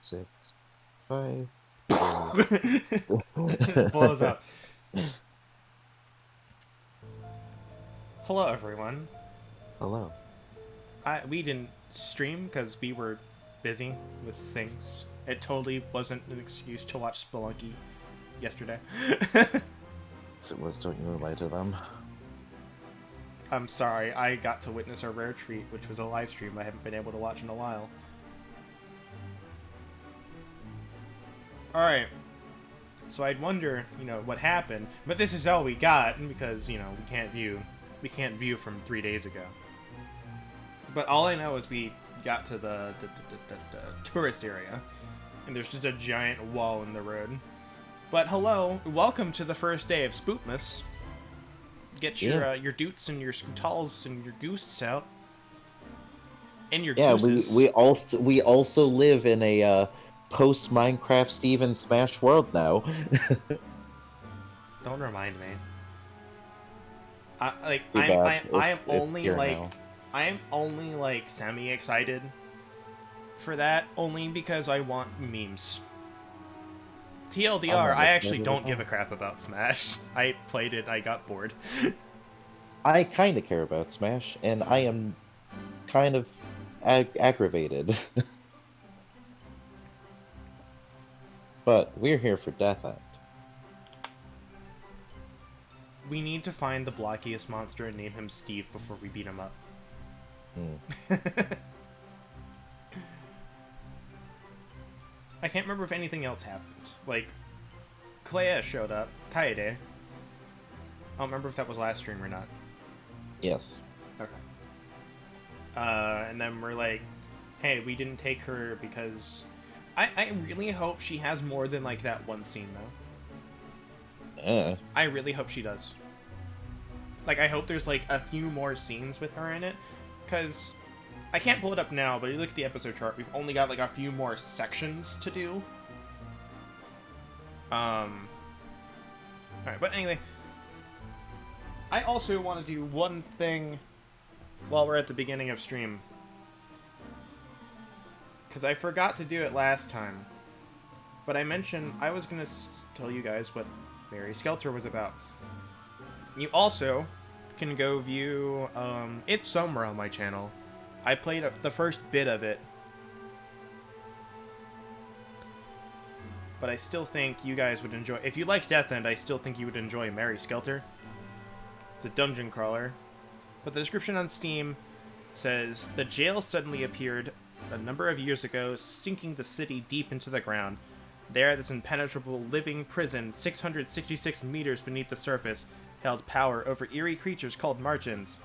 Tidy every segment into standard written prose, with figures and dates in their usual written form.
6, 5, It just blows up. Hello, everyone. Hello. We didn't stream because we were busy with things. It totally wasn't an excuse to watch Spelunky yesterday. So it was, don't you lie to them. I'm sorry, I got to witness a rare treat, which was a live stream I haven't been able to watch in a while. Alright. So I'd wonder, what happened, but this is all we got, because, we can't view from 3 days ago. But all I know is we got to the tourist area, and there's just a giant wall in the road. But hello, welcome to the first day of Spoopmas. Get your doots and your scootals and your gooses out. And your gooses. we also live in a post Minecraft Steven Smash world now. Don't remind me. I am only like semi excited for that only because I want memes. TLDR, I actually don't give a crap about Smash. I played it, I got bored. I kind of care about Smash, and I am kind of aggravated. But we're here for Death End. We need to find the blockiest monster and name him Steve before we beat him up. I can't remember if anything else happened. Like, Clea showed up. Kaede. I don't remember if that was last stream or not. Yes. Okay. And then we're like, hey, we didn't take her because... I really hope she has more than, like, that one scene, though. I really hope she does. Like, I hope there's, like, a few more scenes with her in it. Because... I can't pull it up now, but you look at the episode chart, we've only got, like, a few more sections to do. Alright, but anyway. I also want to do one thing while we're at the beginning of stream. Because I forgot to do it last time. But I mentioned I was going to tell you guys what Mary Skelter was about. You also can go view, it's somewhere on my channel. I played the first bit of it. But I still think you guys would enjoy... If you like Death End, I still think you would enjoy Mary Skelter. It's a dungeon crawler. But the description on Steam says, the jail suddenly appeared a number of years ago, sinking the city deep into the ground. There, this impenetrable living prison, 666 meters beneath the surface, held power over eerie creatures called Marchins.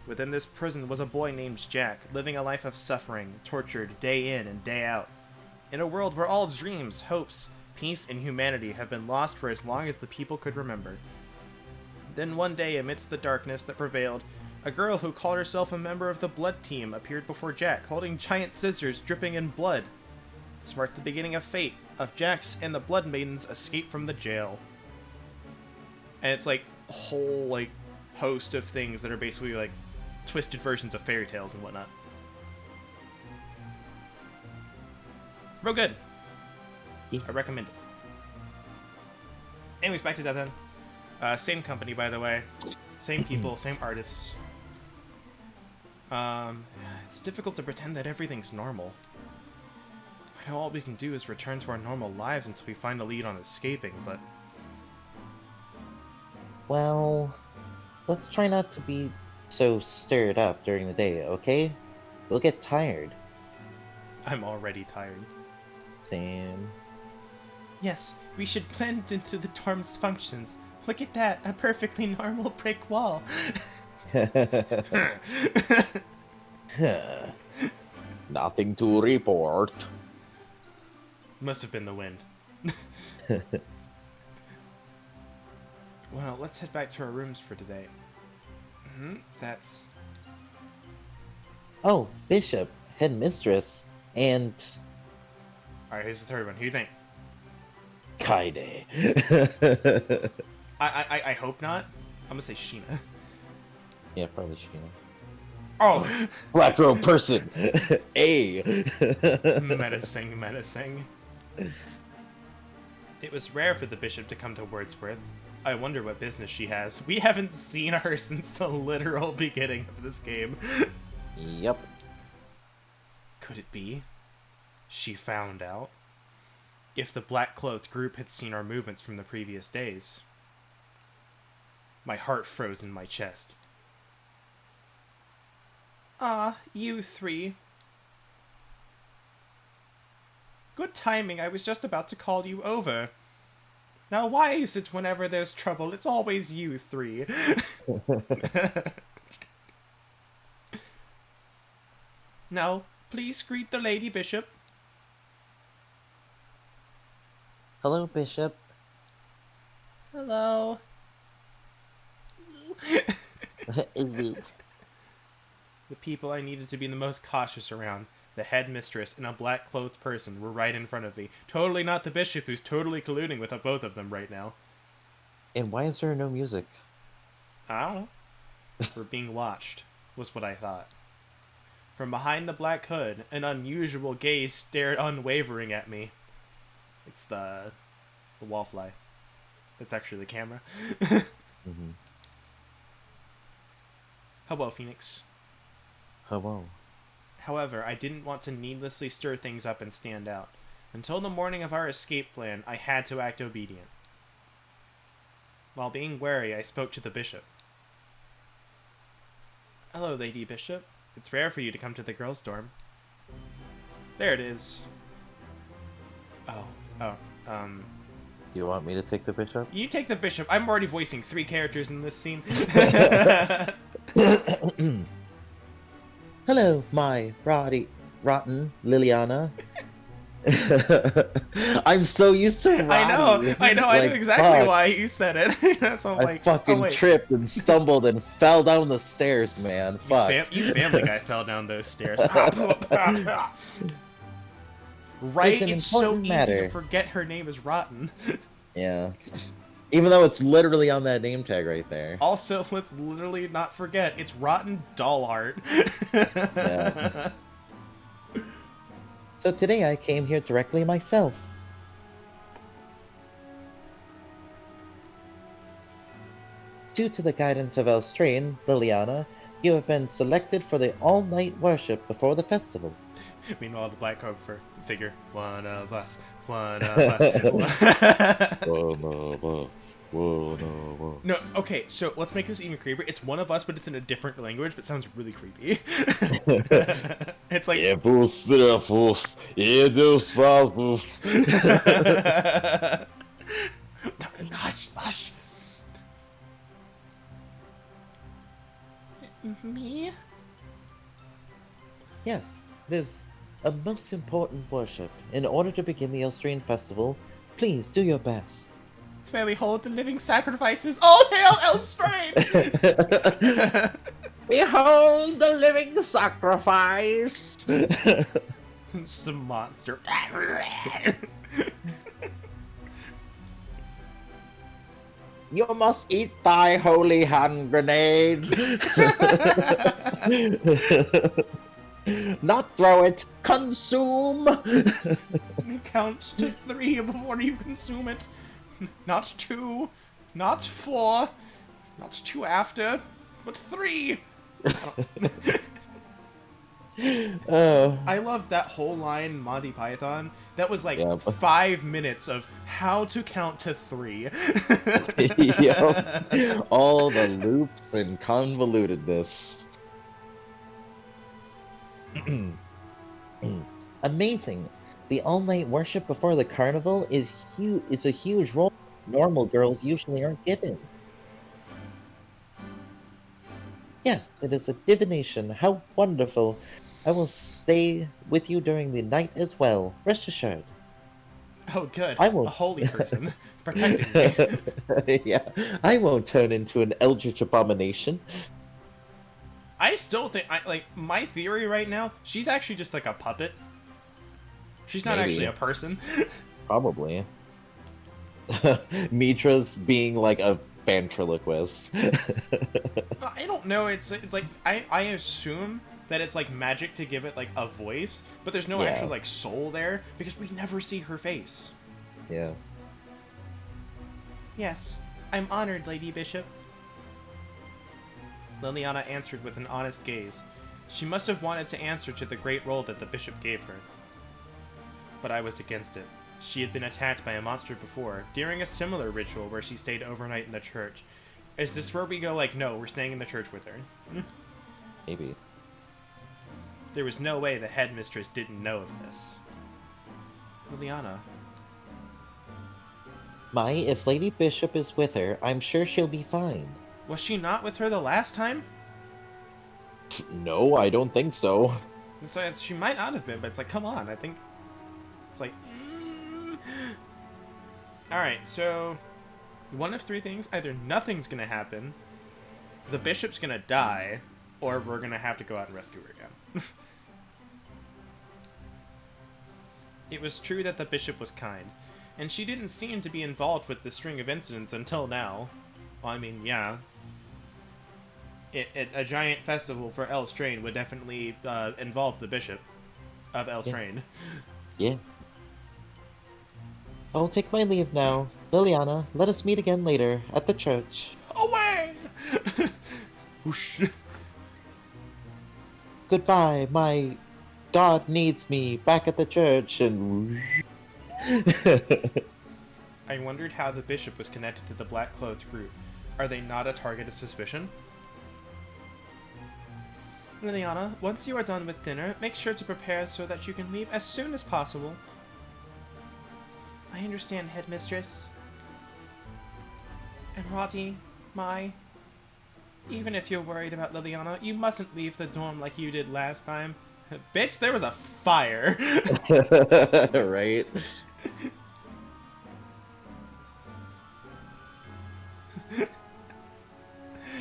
Within this prison was a boy named Jack, living a life of suffering, tortured day in and day out. In a world where all dreams, hopes, peace, and humanity have been lost for as long as the people could remember. Then one day, amidst the darkness that prevailed, a girl who called herself a member of the Blood Team appeared before Jack, holding giant scissors dripping in blood. This marked the beginning of fate, of Jack's and the Blood Maiden's escape from the jail. And it's like a whole, like, host of things that are basically, like, twisted versions of fairy tales and whatnot. Real good. Yeah. I recommend it. Anyways, back to Death End. Same company, by the way. Same people, same artists. It's difficult to pretend that everything's normal. I know all we can do is return to our normal lives until we find a lead on escaping, but... Well, let's try not to be so stirred up during the day, okay? We'll get tired. I'm already tired. Same. Yes, we should blend into the dorm's functions. Look at that, a perfectly normal brick wall. Nothing to report. Must have been the wind. Well, let's head back to our rooms for today. That's... Oh, Bishop, Headmistress, and... Alright, here's the third one. Who do you think? Kaede. I hope not. I'm gonna say Sheena. Yeah, probably Sheena. Oh! Black robe person! A! Menacing, menacing. It was rare for the bishop to come to Wordsworth. I wonder what business she has. We haven't seen her since the literal beginning of this game. Yep. Could it be? She found out. If the black-clothed group had seen our movements from the previous days. My heart froze in my chest. Ah, you three. Good timing, I was just about to call you over. Now why is it whenever there's trouble, it's always you three? Now, please greet the Lady Bishop. Hello, Bishop. Hello. The people I needed to be the most cautious around, the headmistress and a black-clothed person, were right in front of me. Totally not the bishop who's totally colluding with both of them right now. And why is there no music? I don't know. We're being watched, was what I thought. From behind the black hood, an unusual gaze stared unwavering at me. It's the wallfly. That's actually the camera. Mm-hmm. Hello, Phoenix. Hello. However, I didn't want to needlessly stir things up and stand out. Until the morning of our escape plan, I had to act obedient. While being wary, I spoke to the bishop. Hello, Lady Bishop. It's rare for you to come to the girls' dorm. There it is. Oh, Do you want me to take the bishop? you take the bishop. I'm already voicing 3 characters in this scene. Hello, my rotten Liliana. I'm so used to Roddy. I know, I Like, know exactly fuck. why you said it. That's all I like, fucking oh, wait. tripped and stumbled and fell down the stairs, man. Fuck. You Family Guy fell down those stairs. Right? It's so important easy matter. to forget her name is Rotten. Yeah. Even though it's literally on that name tag right there. Also, let's literally not forget, it's Rotten doll art. Yeah. So today I came here directly myself. Due to the guidance of Elstrain, Liliana, you have been selected for the all-night worship before the festival. Meanwhile, the black cloak figure. One of us. One of us. One of us. One of us. No, okay, so let's make this even creepier. It's one of us, but it's in a different language, but it sounds really creepy. It's like... Hush, hush. Me? Yes, it is a most important worship. In order to begin the Elstrain festival, please do your best. It's where we hold the living sacrifices. All hail Elstrain! Behold the living sacrifice! Just a monster. You must eat thy holy hand grenade! Not throw it, consume! Count to 3 before you consume it. Not 2, not 4, not 2 after, but 3! Oh. I love that whole line in Monty Python. That was like Yep. 5 minutes of how to count to 3. Yep. All the loops and convolutedness. Amazing. The all-night worship before the carnival is a huge role normal girls usually aren't given. Yes, it is a divination. How wonderful. I will stay with you during the night as well. Rest assured. Oh, good. I won't. A holy person protecting me. Yeah, I won't turn into an eldritch abomination. I still think, my theory right now, she's actually just like a puppet. She's not Maybe. actually a person. Probably. Mitra's being like a ventriloquist. I don't know. It's like I assume that it's like magic to give it like a voice, but there's no Yeah. actual like soul there because we never see her face. Yeah. Yes, I'm honored, Lady Bishop. Liliana answered with an honest gaze. She must have wanted to answer to the great role that the bishop gave her. But I was against it. She had been attacked by a monster before, during a similar ritual where she stayed overnight in the church. Is this where we go like, no, we're staying in the church with her? Maybe. There was no way the headmistress didn't know of this. Liliana. Mai, if Lady Bishop is with her, I'm sure she'll be fine. Was she not with her the last time? No, I don't think so. It's like, she might not have been, but it's like, come on, I think... It's like... Alright, so... one of three things. Either nothing's gonna happen, the bishop's gonna die, or we're gonna have to go out and rescue her again. It was true that the bishop was kind, and she didn't seem to be involved with the string of incidents until now. Well, I mean, yeah. A giant festival for Elstrain would definitely involve the bishop of Elstrain. Yeah. I'll take my leave now. Liliana, let us meet again later, at the church. Away! Whoosh. Goodbye, my God needs me back at the church, and I wondered how the bishop was connected to the Black Clothes group. Are they not a target of suspicion? Liliana, once you are done with dinner, make sure to prepare so that you can leave as soon as possible. I understand, headmistress. And Roddy, Mai, even if you're worried about Liliana, you mustn't leave the dorm like you did last time. Bitch, there was a fire! right?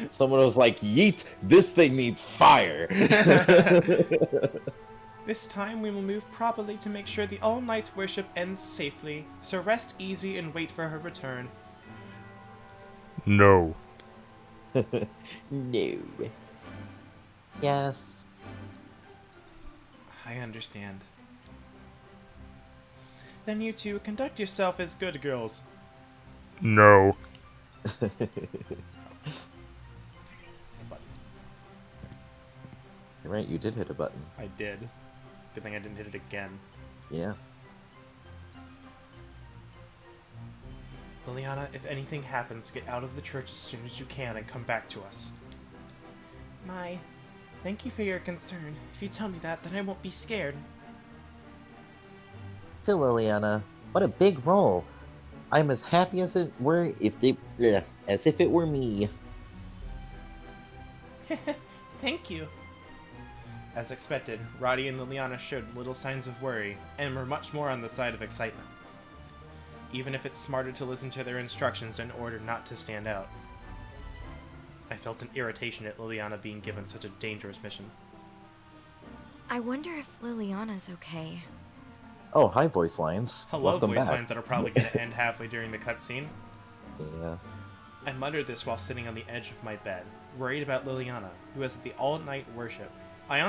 Someone was like, yeet, this thing needs fire! This time we will move properly to make sure the all-night worship ends safely, so rest easy and wait for her return. No. No. Yes. I understand. Then you two conduct yourself as good girls. No. You're right, you did hit a button. I did. Good thing I didn't hit it again. Yeah. Liliana, if anything happens, get out of the church as soon as you can and come back to us. Mai, thank you for your concern. If you tell me that, then I won't be scared. Still, Liliana, what a big role. I'm as happy as it were as if it were me. Thank you. As expected, Roddy and Liliana showed little signs of worry, and were much more on the side of excitement. Even if it's smarter to listen to their instructions in order not to stand out. I felt an irritation at Liliana being given such a dangerous mission. I wonder if Liliana's okay. Oh, hi, voice lines. Hello, Welcome voice back. lines that are probably going to end halfway during the cutscene. Yeah. I muttered this while sitting on the edge of my bed, worried about Liliana, who was at the all-night worship. I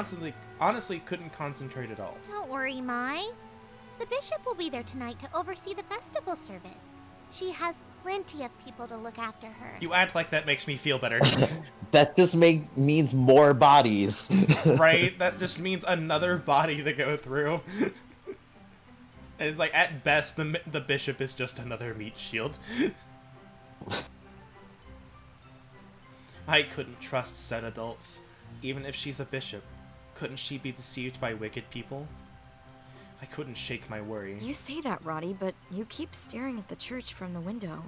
honestly couldn't concentrate at all. Don't worry, Mai. The bishop will be there tonight to oversee the festival service. She has plenty of people to look after her. You act like that makes me feel better. That just means more bodies. Right? That just means another body to go through. And it's like, at best, the bishop is just another meat shield. I couldn't trust said adults. Even if she's a bishop, couldn't she be deceived by wicked people? I couldn't shake my worry. You say that, Roddy, but you keep staring at the church from the window.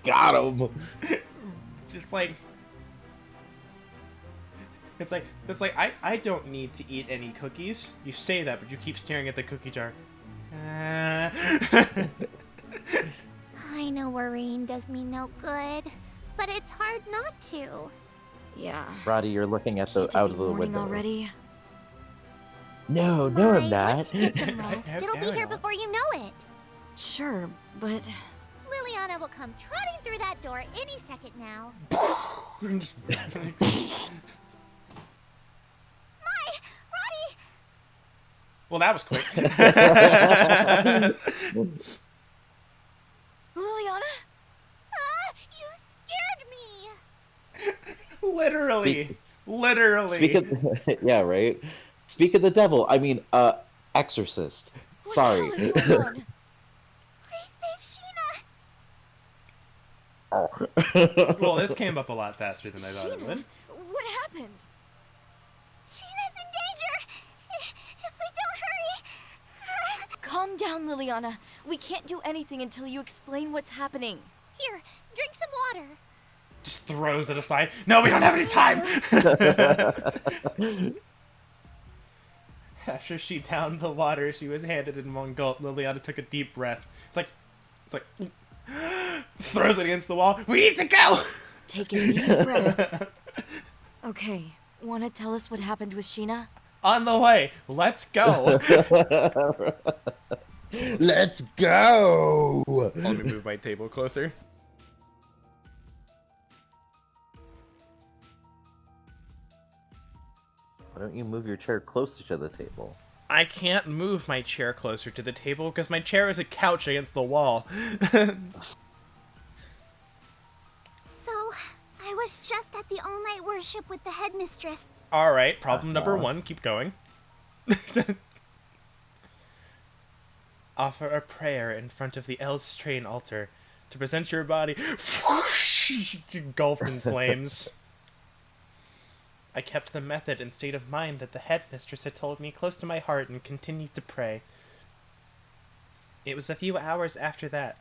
Got him. It's like I don't need to eat any cookies. You say that, but you keep staring at the cookie jar. I know worrying does me no good, but it's hard not to. Yeah. Roddy, you're looking at the Can't it out be of the morning window. already? No, Mai, I'm not. let's get some rest. It'll be here Ariel. before you know it. Sure, but Liliana will come trotting through that door any second now. Roddy! Well, that was quick. Liliana? You scared me! Literally. Literally. Speak of, yeah, right? Speak of the devil, I mean, exorcist. Sorry. What the hell is going on? Please save Sheena! Oh. Well, this came up a lot faster than I thought it would. Sheena? What happened? Sheena's in danger! If we don't hurry... Calm down, Liliana. We can't do anything until you explain what's happening. Here, drink some water. Just throws it aside. No, we don't have any time! After she downed the water she was handed in one gulp, Liliana took a deep breath. It's like, throws it against the wall. We need to go! Take a deep breath. Okay, wanna tell us what happened with Sheena? On the way. Let's go. Let's go! Let me move my table closer. Why don't you move your chair closer to the table? I can't move my chair closer to the table because my chair is a couch against the wall. So, I was just at the all-night worship with the headmistress. Alright, problem number 1. Keep going. Offer a prayer in front of the Elstrain altar to present your body engulfed in flames. I kept the method and state of mind that the headmistress had told me close to my heart and continued to pray. It was a few hours after that.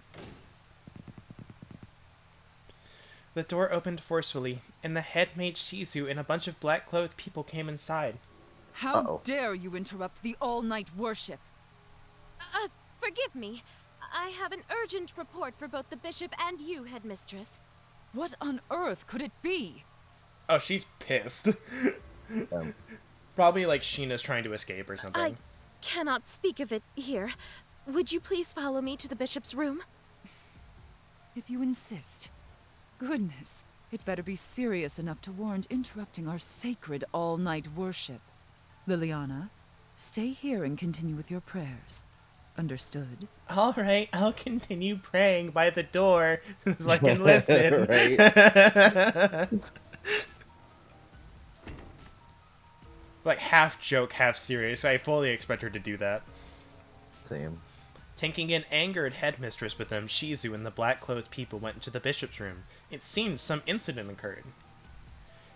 The door opened forcefully, and the head mage Shizu and a bunch of black-clothed people came inside. How dare you interrupt the all-night worship? Forgive me. I have an urgent report for both the bishop and you, headmistress. What on earth could it be? Oh, she's pissed. Probably like Sheena's trying to escape or something. I cannot speak of it here. Would you please follow me to the bishop's room? If you insist. Goodness, it better be serious enough to warrant interrupting our sacred all-night worship. Liliana, stay here and continue with your prayers. Understood? Alright, I'll continue praying by the door so I can listen. Like half joke, half serious. I fully expect her to do that. Same. Taking an angered headmistress with them, Shizu and the black-clothed people went into the bishop's room. It seemed some incident occurred.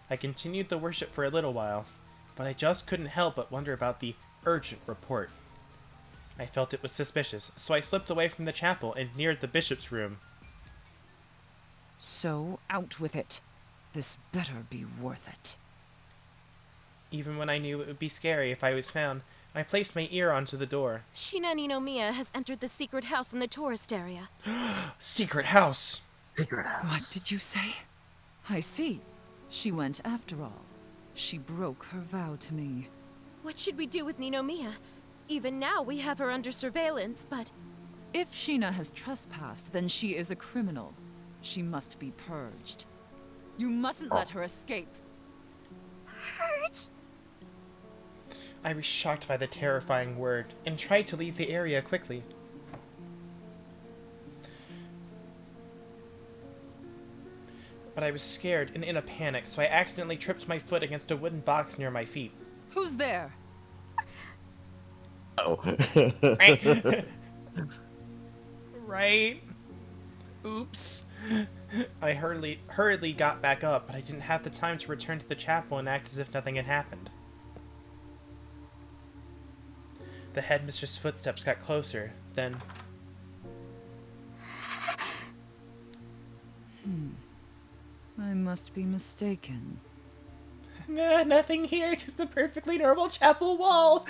I continued the worship for a little while, but I just couldn't help but wonder about the urgent report. I felt it was suspicious, so I slipped away from the chapel and neared the bishop's room. So, out with it. This better be worth it. Even when I knew it would be scary if I was found, I placed my ear onto the door. Sheena Ninomiya has entered the secret house in the tourist area. Secret house! Secret house. What did you say? I see. She went after all. She broke her vow to me. What should we do with Ninomiya? Even now we have her under surveillance, but... If Sheena has trespassed, then she is a criminal. She must be purged. You mustn't let her escape. Purge? I was shocked by the terrifying word and tried to leave the area quickly. But I was scared and in a panic, so I accidentally tripped my foot against a wooden box near my feet. Who's there? Oh. Right? Right? Oops. I hurriedly got back up, but I didn't have the time to return to the chapel and act as if nothing had happened. The headmistress' footsteps got closer, then... I must be mistaken. Nah, nothing here, just a perfectly normal chapel wall!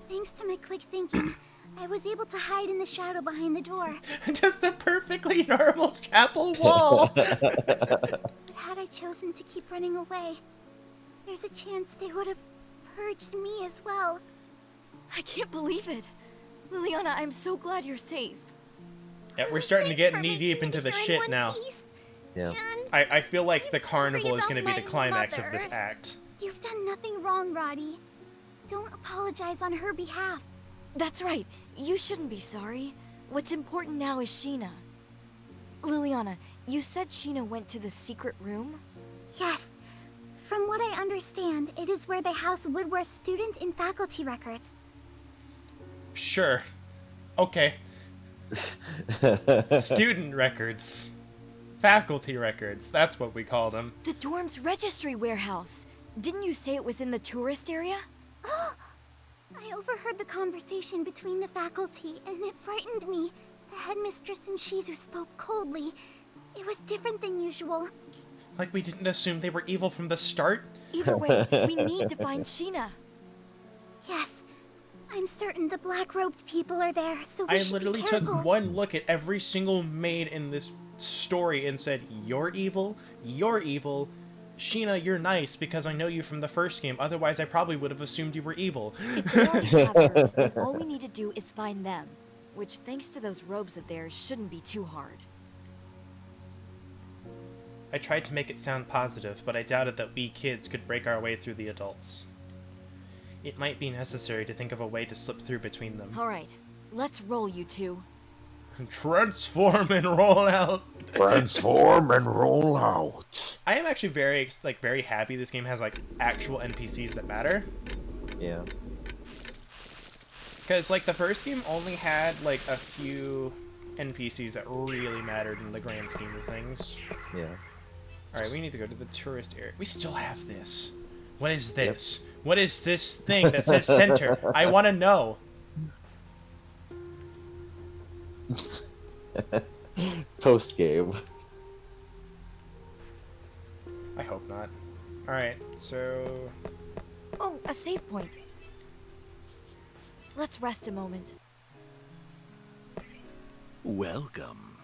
Thanks to my quick thinking, I was able to hide in the shadow behind the door. Just a perfectly normal chapel wall! But had I chosen to keep running away, there's a chance they would have purged me as well. I can't believe it. Liliana, I'm so glad you're safe. Yeah, we're starting to Thanks get for knee-deep making into it the here in shit one now. piece. Yeah. And I feel like the I'm carnival sorry is going to be about the my climax of mother. this act. You've done nothing wrong, Roddy. Don't apologize on her behalf. That's right. You shouldn't be sorry. What's important now is Sheena. Liliana, you said Sheena went to the secret room? Yes. From what I understand, it is where they house Woodworth's student and faculty records. Sure. Okay. Student records. Faculty records. That's what we call them. The dorm's registry warehouse. Didn't you say it was in the tourist area? I overheard the conversation between the faculty, and it frightened me. The headmistress and Shizu spoke coldly. It was different than usual. Like we didn't assume they were evil from the start? Either way, we need to find Sheena. Yes. I'm certain the black-robed people are there, so we I should literally be careful. took one look at every single maid in this story and said, you're evil, Sheena, you're nice because I know you from the first game, otherwise I probably would have assumed you were evil. If they already have her, then all we need to do is find them. Which, thanks to those robes of theirs, shouldn't be too hard. I tried to make it sound positive, but I doubted that we kids could break our way through the adults. It might be necessary to think of a way to slip through between them. Alright, let's roll, you two. Transform and roll out! Transform and roll out. I am actually very happy this game has, like, actual NPCs that matter. Yeah. Because, like, the first game only had, like, a few NPCs that really mattered in the grand scheme of things. Yeah. Alright, we need to go to the tourist area. We still have this. What is this? Yep. What is this thing that says center? I want to know. Post game. I hope not. Alright, so... Oh, a save point. Let's rest a moment. Welcome.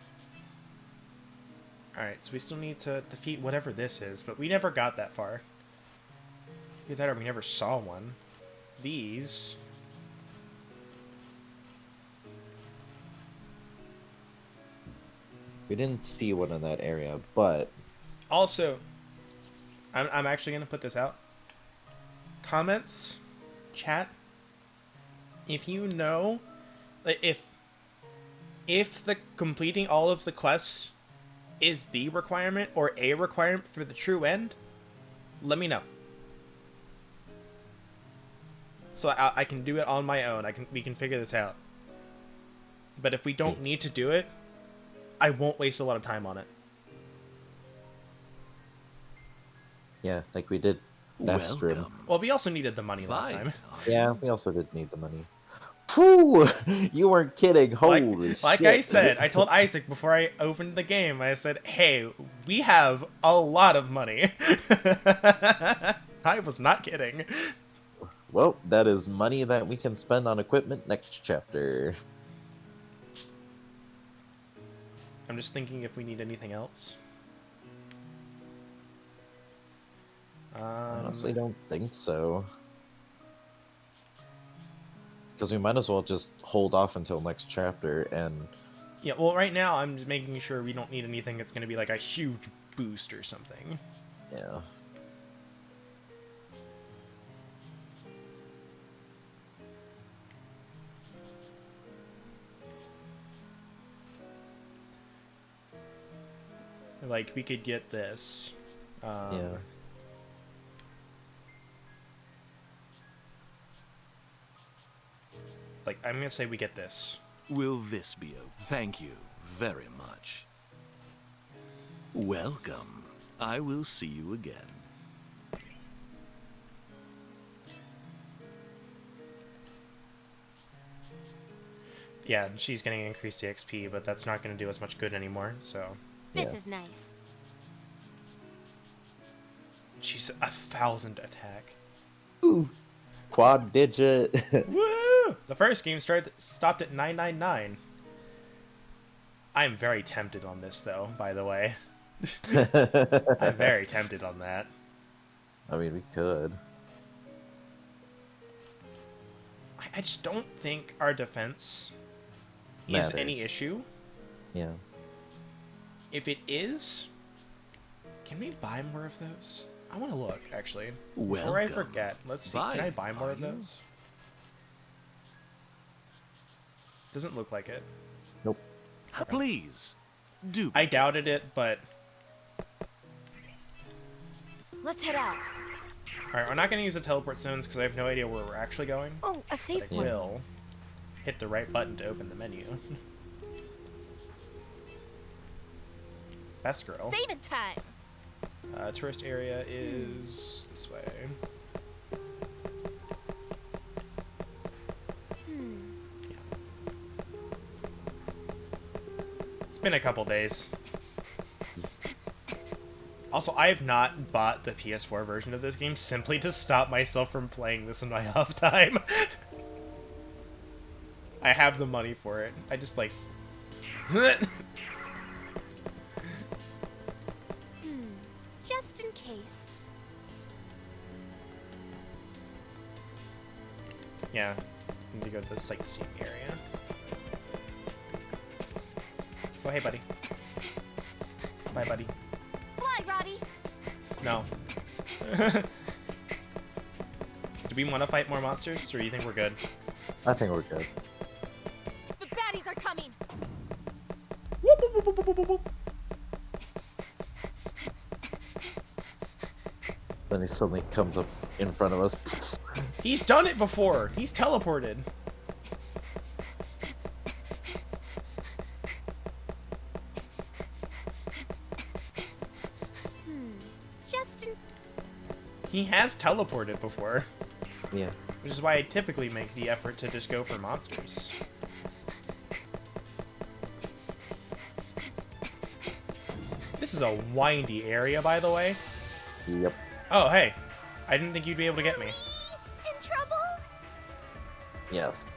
Alright, so we still need to defeat whatever this is, but we never got that far. Either that or we never saw one. These... We didn't see one in that area, but... Also, I'm actually going to put this out. Comments, chat, if you know, if the completing all of the quests is the requirement or a requirement for the true end, let me know. So I can do it on my own. We can figure this out. But if we don't need to do it, I won't waste a lot of time on it. Yeah, like we did last room. Welcome. Well, we also needed the money last time. Yeah, we also did need the money. Phew! You weren't kidding. Holy shit. Like I said, I told Isaac before I opened the game, I said, hey, we have a lot of money. I was not kidding. Well, that is money that we can spend on equipment next chapter. I'm just thinking if we need anything else. I honestly don't think so. Because we might as well just hold off until next chapter and... Yeah, well, right now I'm just making sure we don't need anything that's going to be like a huge boost or something. Yeah. Like, we could get this. Yeah. Like, I'm going to say we get this. Will this be a... Thank you very much. Welcome. I will see you again. Yeah, she's getting increased EXP, but that's not going to do us much good anymore, so... This Yeah. is nice. She's 1,000 attack. Ooh. Quad digit. Woo! The first game stopped at 999. I'm very tempted on this, though, by the way. I'm very tempted on that. I mean, we could. I I just don't think our defense is Matters. any issue. Yeah. If it is, can we buy more of those? I want to look, actually. Before I Welcome. forget, let's see. Can I buy more of those? Doesn't look like it. Nope. Please, do. I doubted it, but... Let's head out. Alright, we're not going to use the teleport stones because I have no idea where we're actually going. Oh, a safe I one. will hit the right button to open the menu. Best girl. Saving time. Tourist area is this way. Yeah. It's been a couple days. Also, I have not bought the PS4 version of this game simply to stop myself from playing this in my off time. I have the money for it. I just like... Just in case. Yeah, I need to go to the sightseeing area. Oh, hey, buddy. Bye, buddy. Fly, Roddy. No. Do we want to fight more monsters, or do you think we're good? I think we're good. The baddies are coming. Whoop, whoop, whoop, whoop, whoop, whoop, whoop. Then he suddenly comes up in front of us. He's done it before. He's teleported. Just in... He has teleported before, Yeah. which is why I typically make the effort to just go for monsters. This is a windy area, by the way. Yep. Oh, hey. I didn't think you'd be able to get me. In trouble? Yes.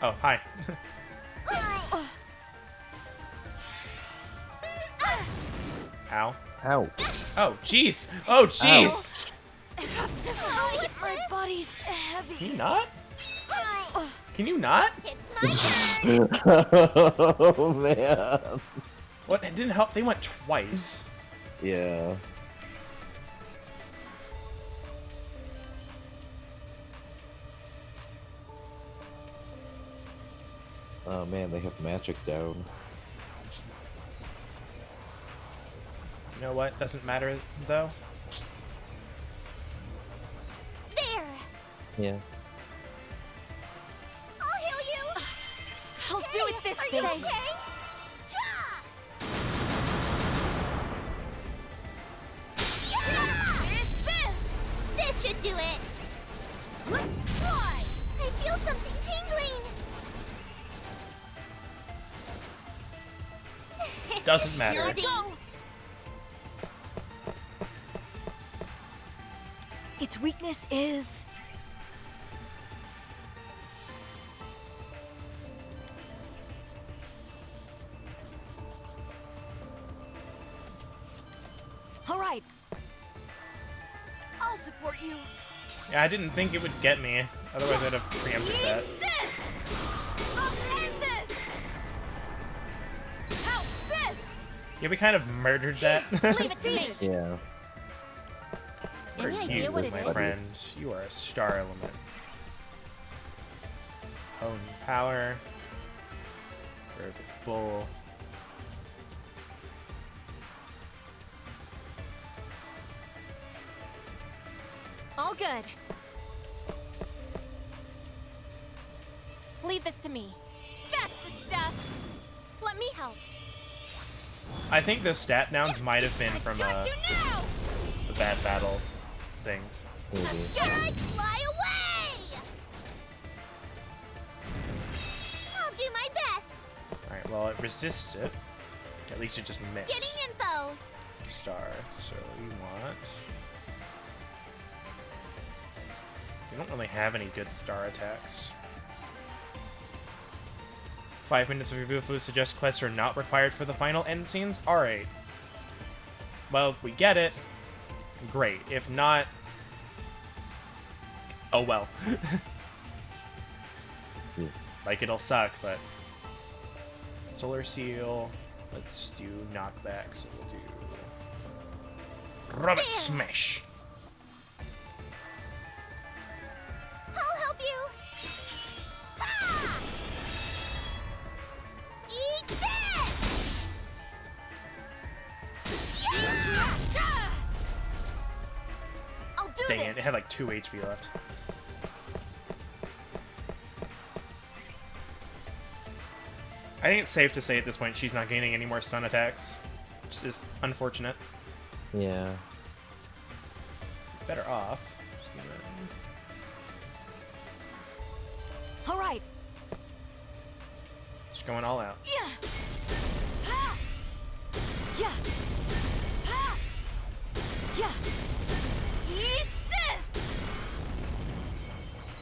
Oh, hi. Ow. Ouch. Oh, jeez. Oh, jeez. My body's heavy. Can you not? Can you not? It's my turn. Oh, man. What? It didn't help. They went twice. Yeah. Oh man, they have magic down. You know what? Doesn't matter, though. There. Yeah. I'll heal you. I'll do it this Are day. you okay? Ja! Yeah! It's this. This should do it. Why? I feel something tingling. Doesn't matter. Here I go. Its weakness is... All right. I'll support you. Yeah, I didn't think it would get me. Otherwise, I'd have preempted that. I'll end this. Help this. Yeah, we kind of murdered that. Leave it to me. Yeah. What are Any idea you, what it my is? friend? You are a star element. Hone power. Perfect bull. All good. Leave this to me. That's the stuff. Let me help. I think the stat downs might have been from Got you now. the bad battle thing. Maybe. I fly away. I'll do my best. Alright, well, it resists it. At least it just missed. Getting info. Star. So we want... We don't really have any good star attacks. 5 minutes of review food suggests quests are not required for the final end scenes? Alright. Well, if we get it, great. If not... Oh well. Like, it'll suck, but... Solar Seal. Let's do knockback, so we'll do... Robot Smash! I'll help you. Ah! Eat this! Yeah! I'll do Dang this. it, it had like 2 HP left. I think it's safe to say at this point she's not gaining any more stun attacks, which is unfortunate. Yeah. Better off. All right. Just going all out. Yeah. Ha! Yeah. Ha! Yeah. Eat this.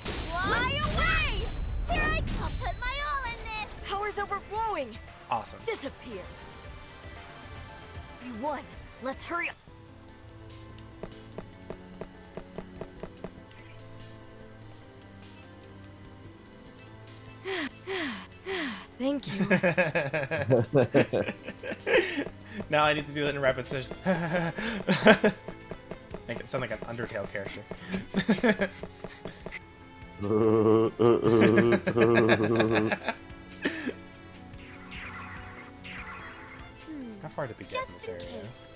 Fly away! Here I'll put my all in this. Power's overflowing. Awesome. Disappear. You won. Let's hurry up. Thank you. Now I need to do that in rapid session. Make it sound like an Undertale character. How far did we get in Just this in area? case.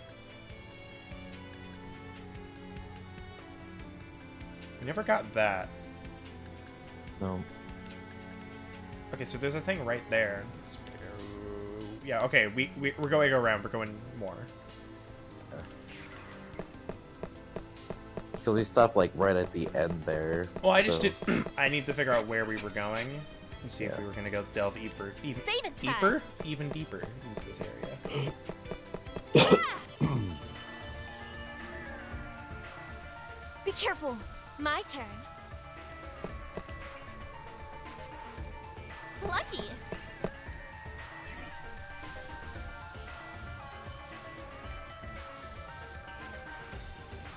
We never got that. No. Okay, so there's a thing right there. So we gotta go... Yeah, okay, we're going around. We're going more. Because we stopped like right at the end there. Well, I just so- did... I need to figure out where we were going and see if Yeah. we were going to go delve deeper. Even Save it time. deeper? Even deeper into this area. Be careful. My turn. Lucky.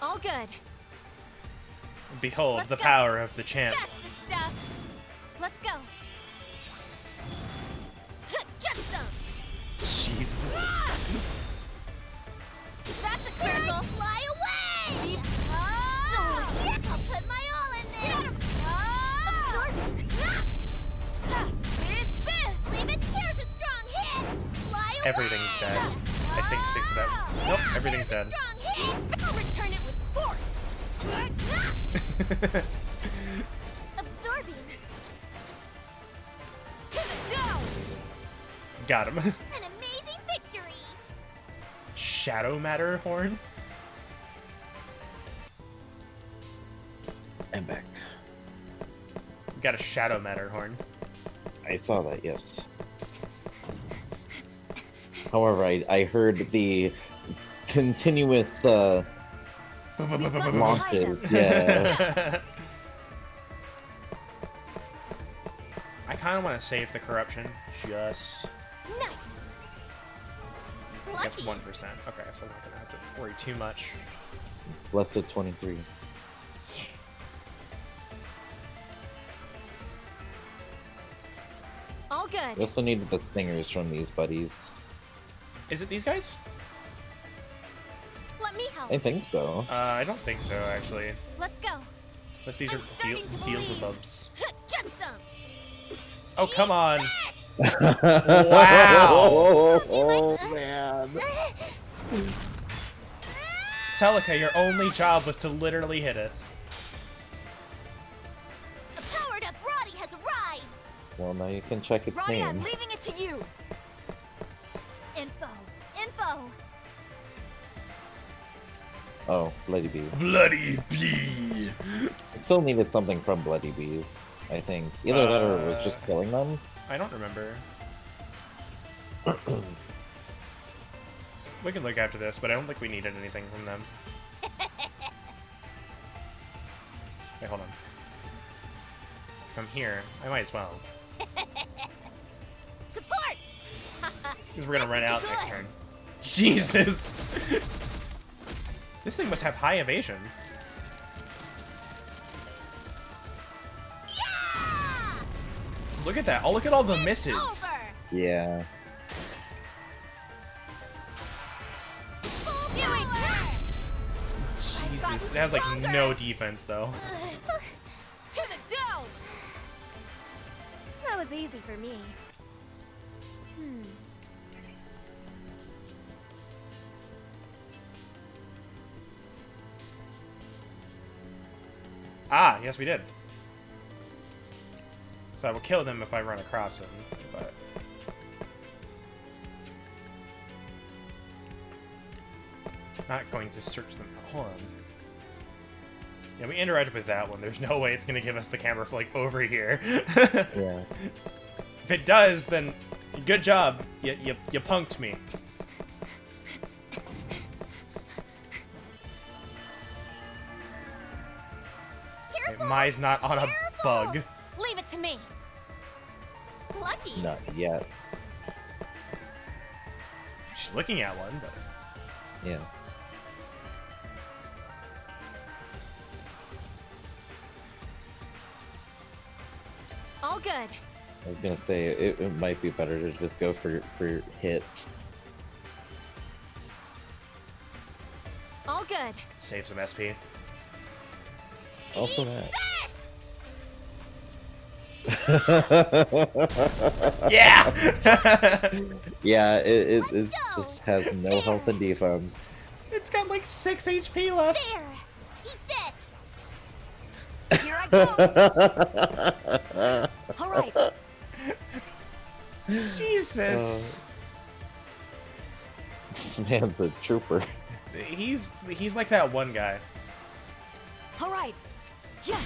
All good. Behold Let's the go. power of the champ. That's the stuff. Let's go. Just some. Jesus. That's a critical. Fly away! Delicious. I'll put my all in this. It's this. Leave it. There's a strong hit. Fly away! Everything's dead. I think stick to that. Nope, everything's dead. Strong hit. I'll return it with force. Absorbing. To the dome. Got him. An amazing victory. Shadow Matter Horn? I'm back. Got a Shadow Matter Horn. I saw that, yes. However, I heard the continuous launches. Yeah. I kind of want to save the corruption. Just, Nice. I guess, Lucky. 1%. Okay, so I'm not going to have to worry too much. Blessed 23. All We good. also needed the stingers from these buddies. Is it these guys? Let me help. I think so. I don't think so, actually. Let's go. Unless these I'm are starting to believe. Beelzebubs. Just some. Oh, come on! Oh man. Celica, your only job was to literally hit it. A powered-up Roddy has arrived. Well, now you can check its Roddy, I'm name. leaving it to you. Info. Oh, Bloody Bee. Bloody Bee! Still needed something from Bloody Bees, I think. Either that or it was just killing them. I don't remember. We can look after this, but I don't think we needed anything from them. Wait, hold on. From here, I might as well. Support. Because we're gonna run This is out next good. turn. Jesus! This thing must have high evasion. Yeah! look at that. Oh, look at all the misses. Over. Yeah. Do it. Jesus, it has like no defense though. To the dome. That was easy for me. Ah, yes we did. So I will kill them if I run across them, but... Not going to search them. Hold on. Yeah, we interacted with that one. There's no way it's going to give us the camera for, like, over here. Yeah. If it does, then good job. You punked me. Okay, Mai's not on a bug. Leave it to me. Lucky. Not yet. She's looking at one, but... Yeah. All good. I was gonna say it might be better to just go for hits. All good. Save some SP. Also that. Yeah! Yeah, it just has no health and defense. It's got like 6 HP left. There! Eat this! Here I go. All right. Jesus. This man's a trooper. He's like that one guy. All right. Yeah.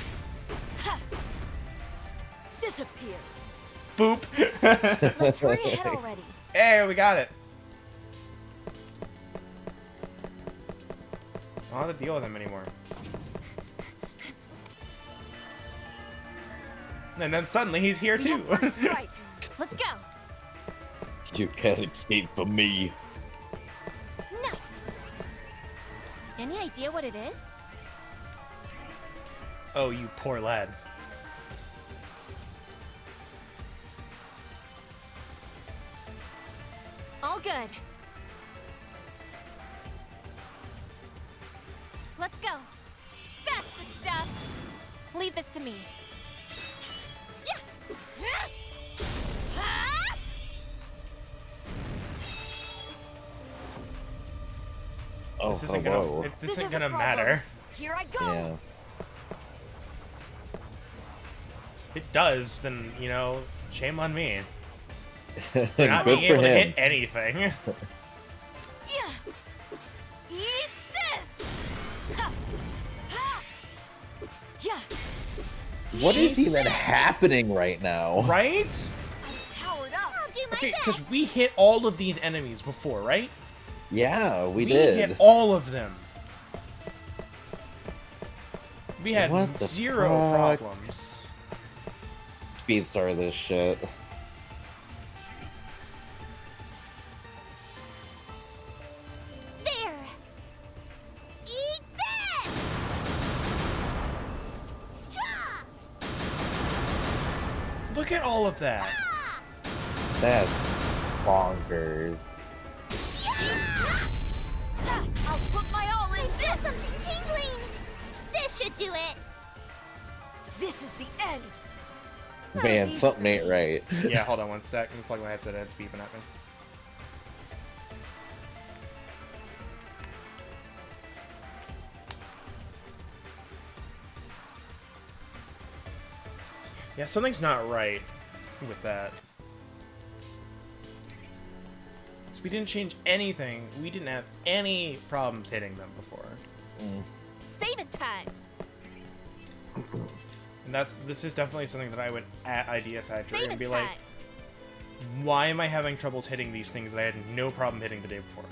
Ha. Disappear. Boop. Let's hurry ahead already. Hey, we got it. I don't have to deal with him anymore. And then suddenly he's here too. First strike. Let's go. You can't escape from me. Nice. Any idea what it is? Oh, you poor lad. All good. Let's go. That's the stuff. Leave this to me. Yeah. Ah! Oh, This isn't hello. gonna. This isn't is a gonna problem. matter. Here I go. Yeah. If it does, then you know, shame on me. Not Good being for able to him. hit anything. Yeah. Eat this. Ha. Ha. Yeah. What is even Jesus. happening right now? Right? Powered up. I'll do my Okay, best! because we hit all of these enemies before, right? Yeah, we hit did. all of them. We had What the 0 fuck? problems. Speed star this shit. There! Eat this! Cha! Look at all of that. That's bonkers. Ha. I'll put my all in There's this. something tingling! This should do it! This is the end. Man, something ain't right. Yeah, hold on one sec. Let me plug my headset in. It's beeping at me. Yeah, something's not right with that. So we didn't change anything. We didn't have any problems hitting them before. Save it time. And this is definitely something that I would at Idea Factory Save and it be time. like, why am I having troubles hitting these things that I had no problem hitting the day before?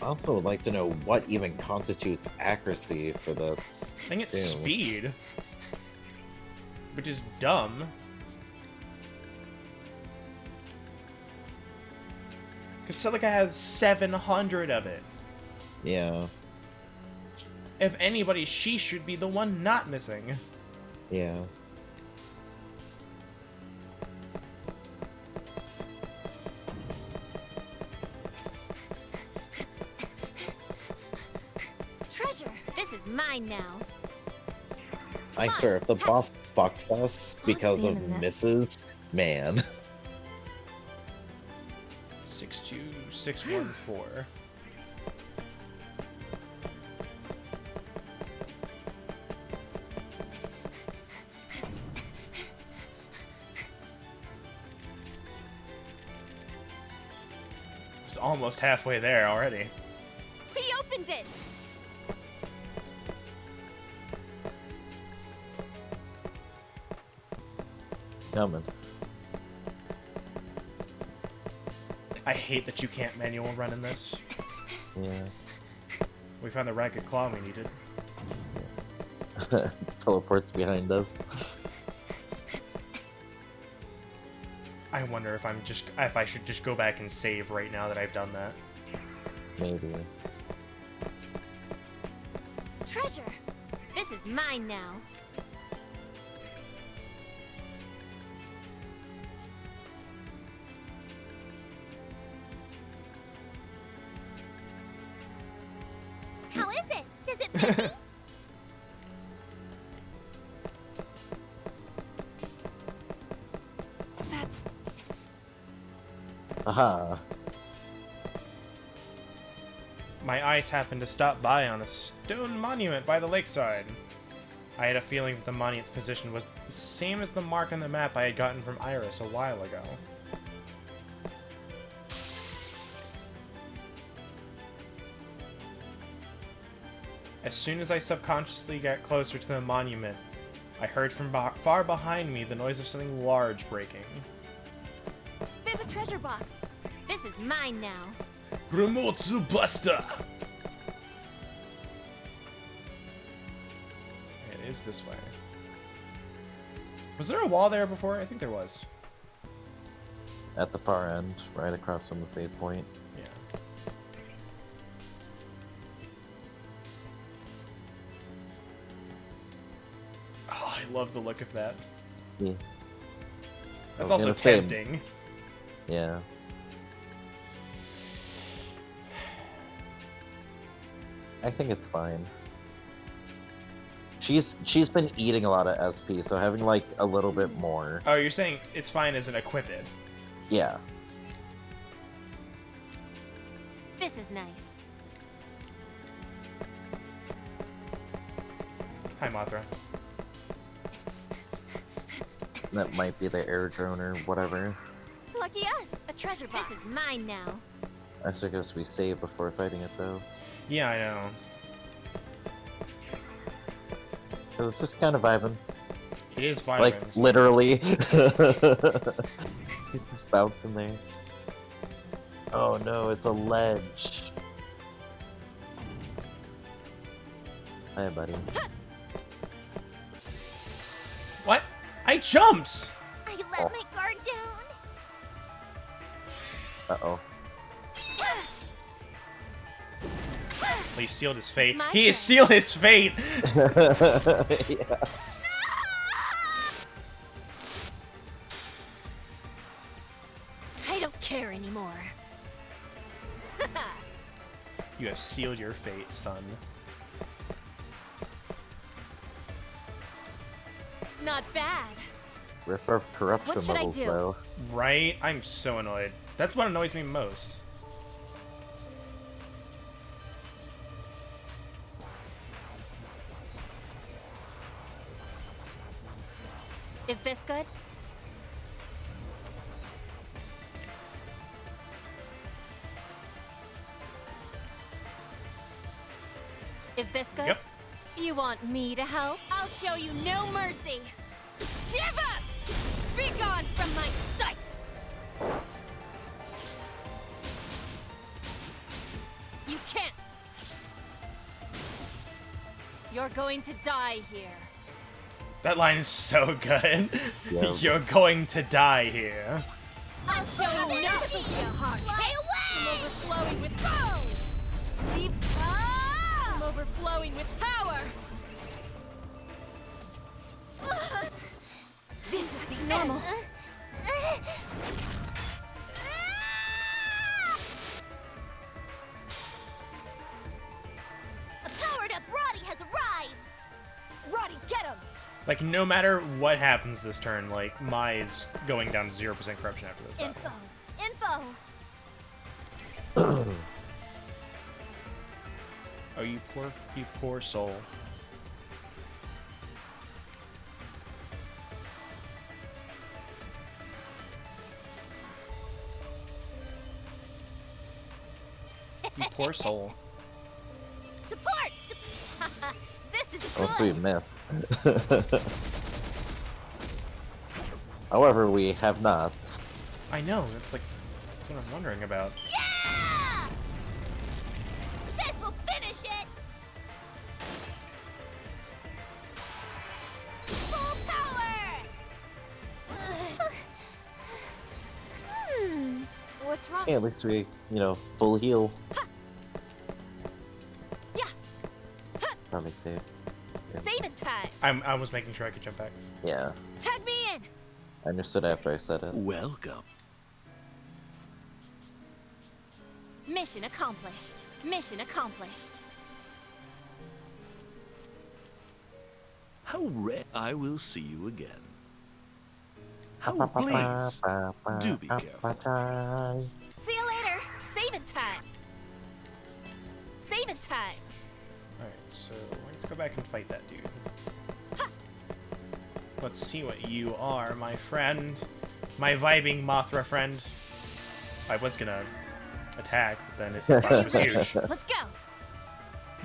I also would like to know what even constitutes accuracy for this. I think it's Ew. speed. Which is dumb. Because Celica has 700 of it. Yeah. If anybody, she should be the one not missing. Yeah. Treasure! This is mine now. I swear, if the boss fucks us because of examine this. misses, man. 62614. It's almost halfway there already. We opened it! Coming. I hate that you can't manual run in this. Yeah. We found the ragged claw we needed. Teleports behind us. I wonder if if I should just go back and save right now that I've done that. Maybe. Treasure! This is mine now. How is it? Does it fit me? That's... Aha. My eyes happened to stop by on a stone monument by the lakeside. I had a feeling that the monument's position was the same as the mark on the map I had gotten from Iris a while ago. As soon as I subconsciously got closer to the monument, I heard from far behind me the noise of something large breaking. There's a treasure box. This is mine now. Remotsu Buster! It is this way. Was there a wall there before? I think there was. At the far end, right across from the save point. Yeah. Oh, I love the look of that. Yeah. That's was also gonna say- tempting. Yeah. I think it's fine. She's been eating a lot of SP, so having like a little bit more. Oh, you're saying it's fine as an equip it. Yeah. This is nice. Hi, Mothra. That might be the air drone or whatever. Lucky us! A treasure box. This is mine now. I suggest we save before fighting it though. Yeah, I know. Cause it's just kind of vibing. It is fine. Like, literally. He's just bouncing there. Oh no, it's a ledge. Hi, buddy. What? I jumped! I let my guard down. Uh-oh. He sealed his fate. My He has turn. sealed his fate! Yeah. I don't care anymore. You have sealed your fate, son. Not bad. Rip our corruption What should I levels do? low. Right? I'm so annoyed. That's what annoys me most. Is this good? Is this good? Yep. You want me to help? I'll show you no mercy. Give up! Be gone from my sight! You can't! You're going to die here. That line is so good. Yeah. You're going to die here. I'll show you no heart. Fly away! I'm overflowing with go! Leave. I'm overflowing with power! This is the normal. A powered-up Roddy has arrived! Roddy, get him! Like, no matter what happens this turn, like, Mai is going down to 0% corruption after this battle. Info! Oh, you poor soul. You poor soul. Support! This is Unless good! we missed. However, we have not. I know, that's what I'm wondering about. Yeah! This will finish it! Full power! What's wrong? Hey, at least we, full heal. Yeah. Probably safe. Save it time! I was making sure I could jump back. Yeah, Tag me in! I understood after I said it. Welcome. Mission accomplished. Mission accomplished. How rare. I will see you again. Oh, please. Do be careful. See you later! Save it time! Save it time! Alright, so let's go back and fight that dude. Let's see what you are, my friend. My vibing Mothra friend. I was gonna attack, but then his hitbox was huge. Let's go!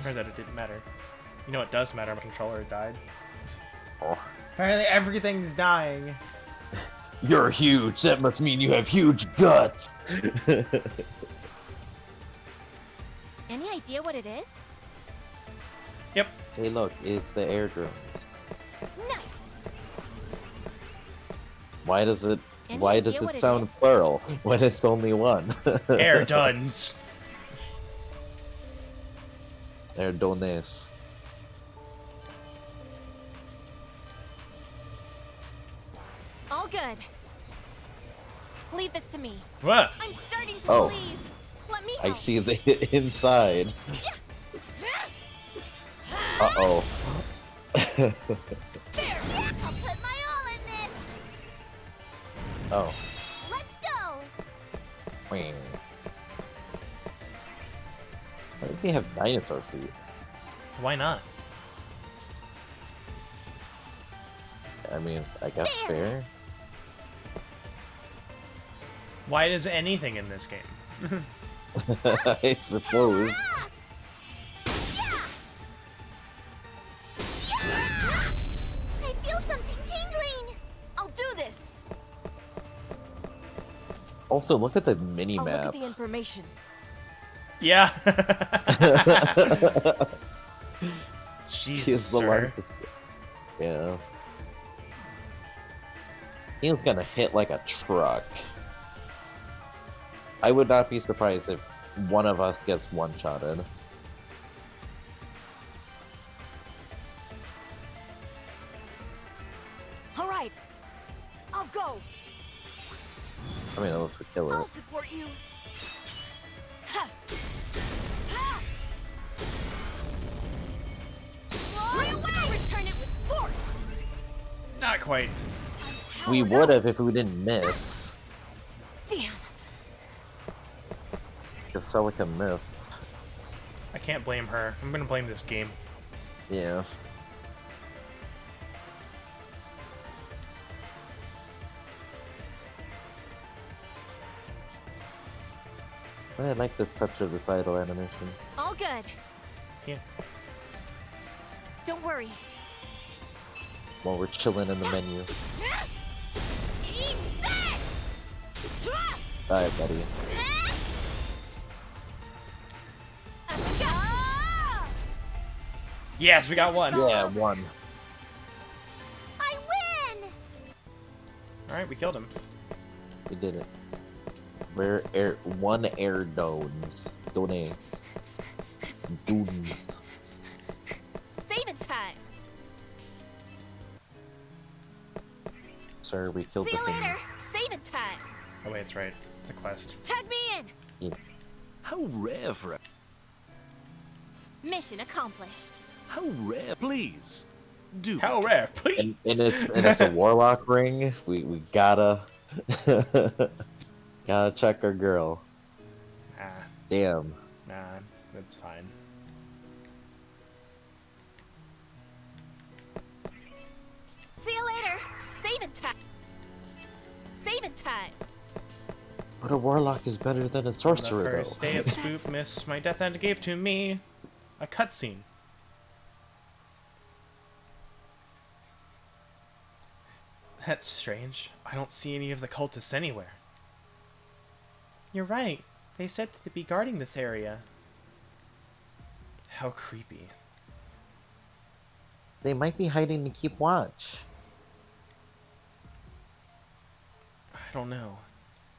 Turns out it didn't matter. You know what does matter? My controller died. Oh. Apparently everything's dying. You're huge. That must mean you have huge guts. Any idea what it is? Yep. Hey, look, it's the air drones. Nice! Why does it? Any Why idea does what it it sound is? plural when it's only one? Air duns. Air dones. All good. Leave this to me. What? I'm starting to Oh. believe. Let me I help. see the inside. Uh-oh. There! I'll put my all in this! Oh. Let's go! Wing. Why does he have dinosaur feet? Why not? I mean, I guess fair. Why does anything in this game? I suppose. Ah! Yeah! I feel something tingling! I'll do this! Also, look at the I'll look mini-map. at the information. Yeah. He Jesus, is the sir. largest. Yeah. He's gonna hit like a truck. I would not be surprised if one of us gets one-shotted. Alright. I'll go. I mean, unless we kill I'll it. support you. Ha! Ha! Fly away! Return it with force! Not quite. We would have if we didn't miss. Damn. Because Celica missed. I can't blame her. I'm gonna blame this game. Yeah. I like this touch of this idle animation. All good. Yeah. Don't worry. While we're chilling in the menu. Eat this! Alright, buddy. Ah! Yes, we got one. Yeah, one. I win! Alright, we killed him. We did it. We're one air dones. Dones. Doons. sir. We killed See the you thing. later. Saving time. Oh wait, it's right. It's a quest. Tag me in. Yeah. How rare for a... Mission accomplished. How rare, please. Do. How rare, please. And it's a warlock ring. We gotta gotta check our girl. Nah, Damn. it's fine. See you later. Saving time. Saving time. But a warlock is better than a On the sorcerer, first though. day of Spoopmas, my death end gave to me a cutscene. That's strange. I don't see any of the cultists anywhere. You're right. They said to be guarding this area. How creepy. They might be hiding to keep watch. I don't know.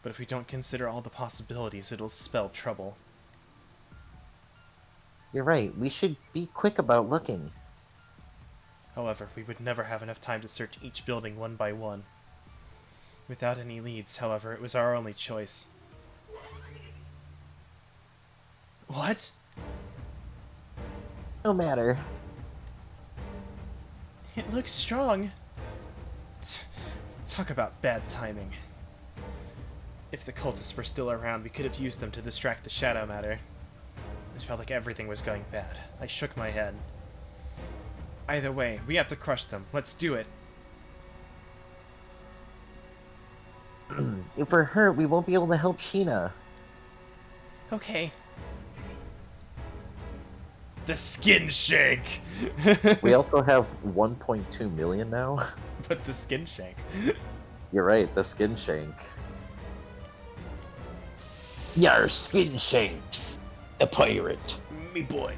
But if we don't consider all the possibilities, it'll spell trouble. You're right. We should be quick about looking. However, we would never have enough time to search each building one by one. Without any leads, however, it was our only choice. What? No matter. It looks strong. Talk about bad timing. If the cultists were still around, we could have used them to distract the shadow matter. It felt like everything was going bad. I shook my head. Either way, we have to crush them. Let's do it. If we're hurt, we won't be able to help Sheena. Okay. The skin shake! We also have 1.2 million now. But the skin shank. You're right, the skin shank. Yar skin shanks, a pirate. Me boy.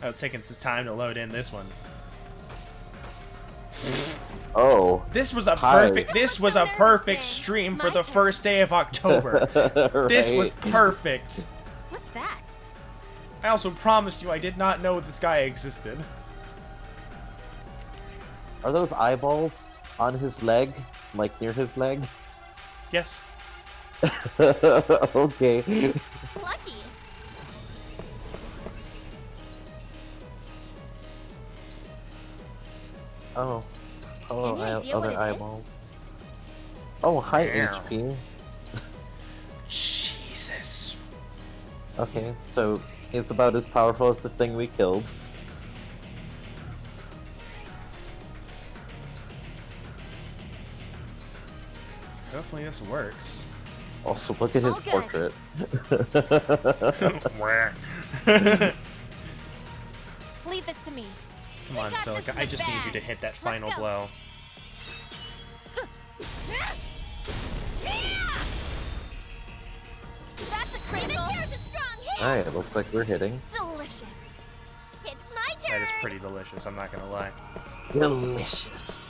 Oh, it's taking some time to load in this one. Oh. This was a Hi. perfect. This was a perfect stream for the first day of October. This was perfect. What's that? I also promised you I did not know this guy existed. Are those eyeballs on his leg? Like near his leg? Yes. Okay. Lucky. Oh. Hello, Any idea what other it is? eyeballs. Oh, hi, Damn. HP. Jesus. Okay, so he's about as powerful as the thing we killed. Hopefully this works. Also, look at his All good. portrait. Leave this to me. Come on, got this Silica. in I the just need you bag. to hit that Let's final go. blow. That's a critical. Here's a strong hit. Alright, it looks like we're hitting. Delicious. It's my turn. That is pretty delicious, I'm not gonna lie. Delicious.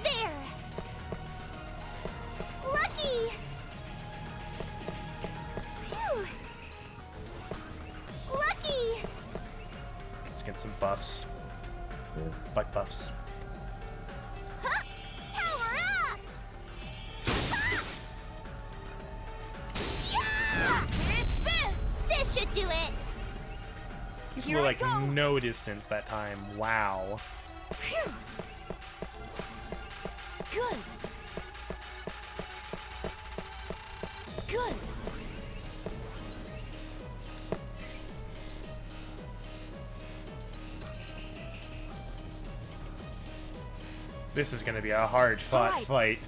There! Lucky! Phew! Lucky! Let's get some buffs. Yeah. Butt buffs. Huh! Power up! Ah! Yeah! It's this. This should do it! These Here were I like go. no distance that time. Wow. Phew. Good. Good. This is gonna be a hard fought Alright. fight.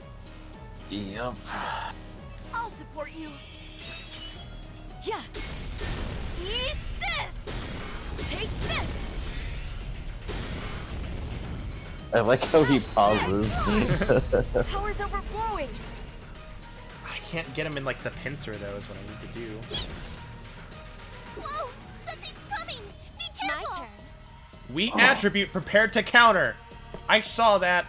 Yep. I'll support you. Yeah. Eat this. Take this. I like how he pauses. Power's overflowing. I can't get him in like the pincer though is what I need to do. Whoa! Something's coming! Be My careful! turn. We attribute prepared to counter. I saw that.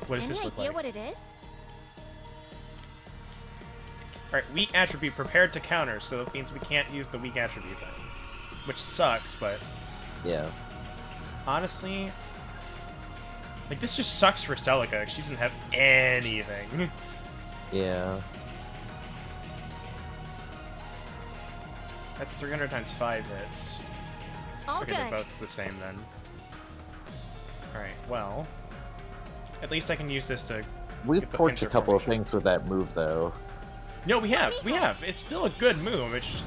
What does Any this look idea like? what it is? Alright, weak attribute prepared to counter, so that means we can't use the weak attribute then. Which sucks, but Yeah. honestly, like, this just sucks for Celica. She doesn't have anything. Yeah. That's 300 times 5 hits. All Okay, they're good. both the same then. Alright, well, at least I can use this to... We've get the torched pincer a couple of formation. things with that move, though. No, we have. It's still a good move. It's just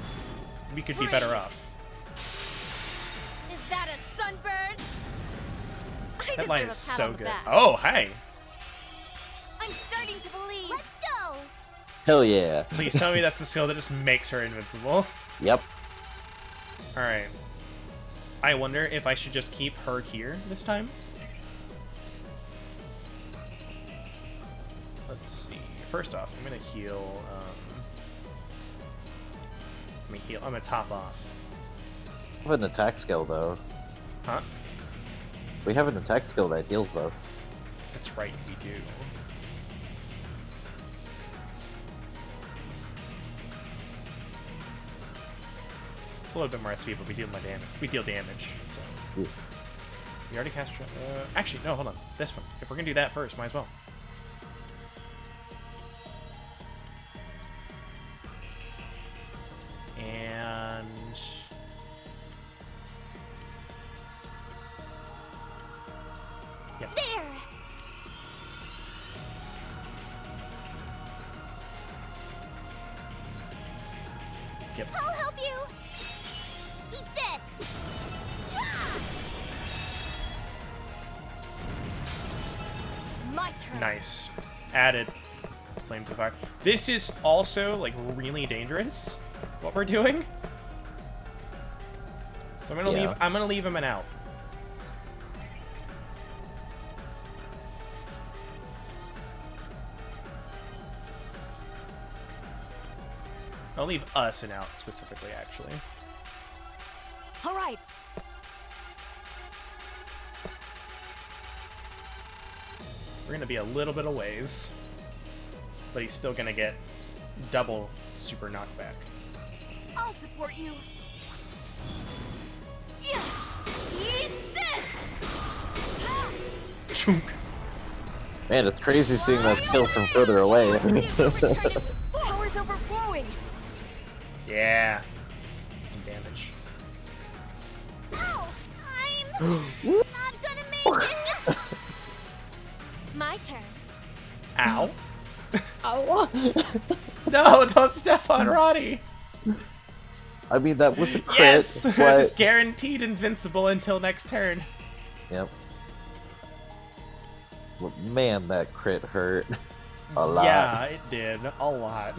we could be better off. Is that a sunbird? I That line deserve is a pat so on the good. back. Oh, hey! I'm starting to believe. Let's go! Hell yeah. Please tell me that's the skill that just makes her invincible. Yep. Alright. I wonder if I should just keep her here this time? Let's see. First off, I'm gonna heal, I'm gonna top off. We have an attack skill, though. Huh? We have an attack skill that heals us. That's right, we do. It's a little bit more SP, but we deal more damage. We deal damage. So. Yeah. We already cast. Actually, no. Hold on. This one. If we're gonna do that first, might as well. And yep. There! Yep. I'll help you! Eat this! My turn. Nice. Added flame to fire. This is also like really dangerous. What we're doing. So I'm gonna Yeah. leave. I'm gonna leave him an out. I'll leave us an out specifically, actually. All right. We're gonna be a little bit of ways, but he's still gonna get double super knockback. I'll support you. Yeah. Eat this. Chunk. Man, it's crazy seeing that skill from further away. Power's overflowing. Yeah. Some damage. Ow! I'm not gonna make it! My turn. Ow. Ow. No, don't step on Roddy. I mean, that was a crit, Yes, but... just guaranteed invincible until next turn. Yep. But man, that crit hurt a lot. Yeah, it did a lot.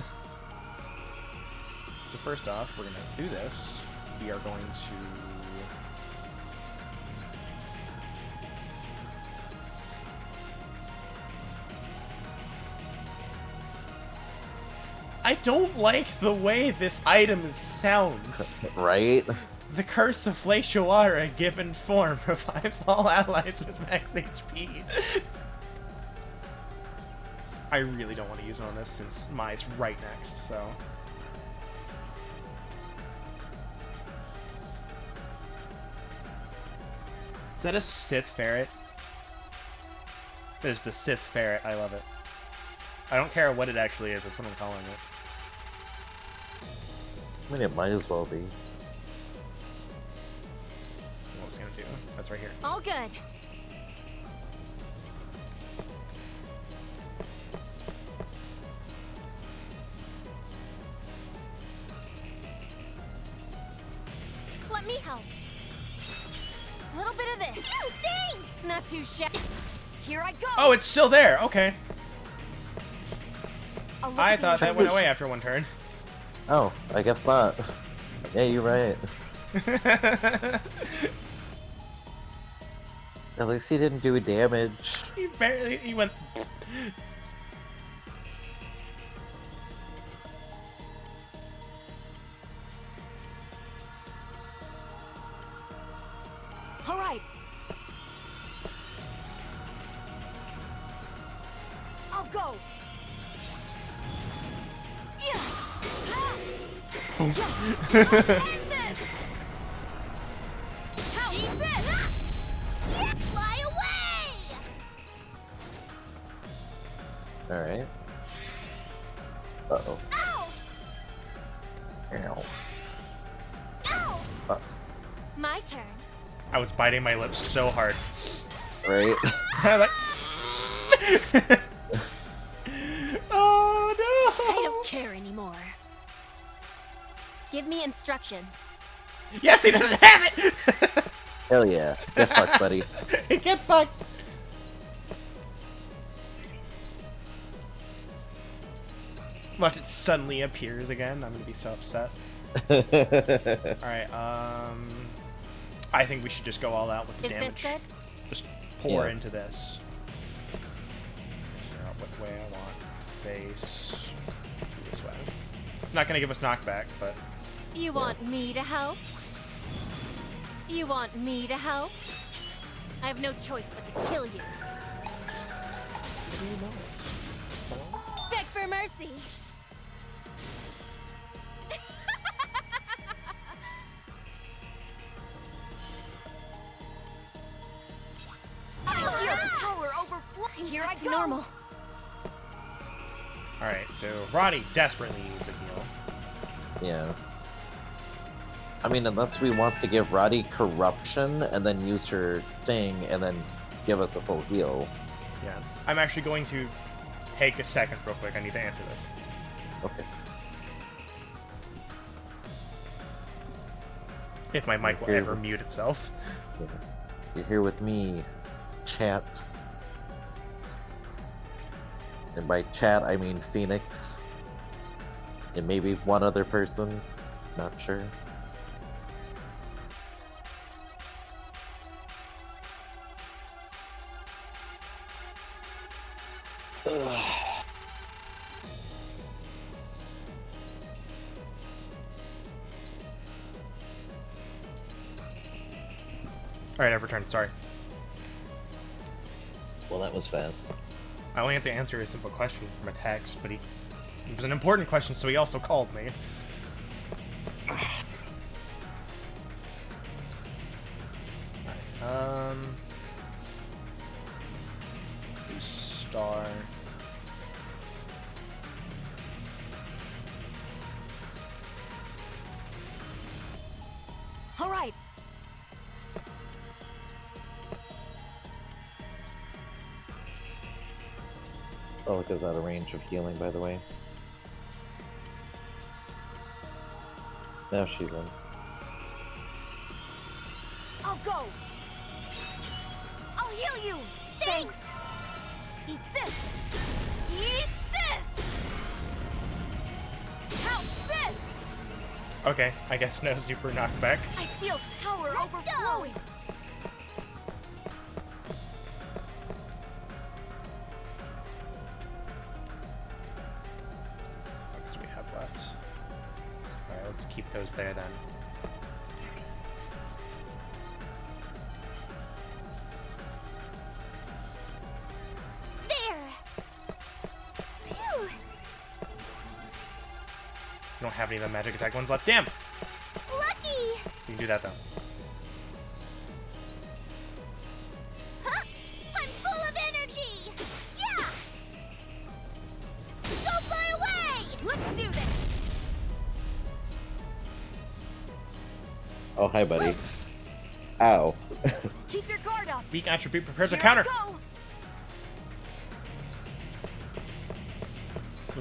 So first off, we're gonna do this. We are going to. I don't like the way this item sounds. Right? The Curse of Glacial Water, a given form, revives all allies with max HP. I really don't want to use it on this since Mai's right next, so. Is that a Sith ferret? That is the Sith ferret. I love it. I don't care what it actually is. That's what I'm calling it. I mean, it might as well be. What was I gonna do? That's right here. All good. Let me help. A little bit of this. Ew, thanks! Not too shabby. Here I go. Oh, it's still there. Okay. I'll look I at the thought that went Check away this. after one turn. Oh, I guess not. Yeah, you're right. At least he didn't do damage. He went. All right. I'll go. Yeah. Fly away! Alright. Uh-oh. Ow! Ow. Ow! My turn. I was biting my lips so hard. Right? I was like... Oh I no! don't care anymore. Give me instructions. Yes, he doesn't have it! Hell yeah. Get fucked, buddy. Get fucked! Watch it suddenly appears again. I'm gonna be so upset. Alright, I think we should just go all out with the Is damage. this good? Just pour Yeah. into this. Figure out what way I want to face. This way. Not gonna give us knockback, but You want me to help? You want me to help? I have no choice but to kill you. Beg for mercy. I feel the power overflowing. Here I go. Normal. alright, so Roddy desperately needs a heal. Yeah. I mean, unless we want to give Roddy corruption and then use her thing and then give us a full heal. Yeah. I'm actually going to take a second real quick. I need to answer this. Okay. If my mic will Okay. ever mute itself. Yeah. You're here with me, chat. And by chat, I mean Phoenix. And maybe one other person. Not sure. Alright, I've returned. Sorry. Well, that was fast. I only have to answer a simple question from a text, but it was an important question, so he also called me. Alright, boost star. All right. Celica's out of range of healing, by the way. Now she's in. I'll go. I'll heal you. Thanks! Eat this. Eat this. How's this? Okay, I guess no super knockback. I feel power Let's overflowing. What else do we have left? Alright, let's keep those there then. There! Phew! We don't have any of the magic attack ones left. Damn! Lucky! You can do that though. Huh? I'm full of energy! Yeah! Don't fly away! Let's do this. Oh, hi, buddy. Ow. Keep your guard up. Weak attribute prepares a Here counter. I go.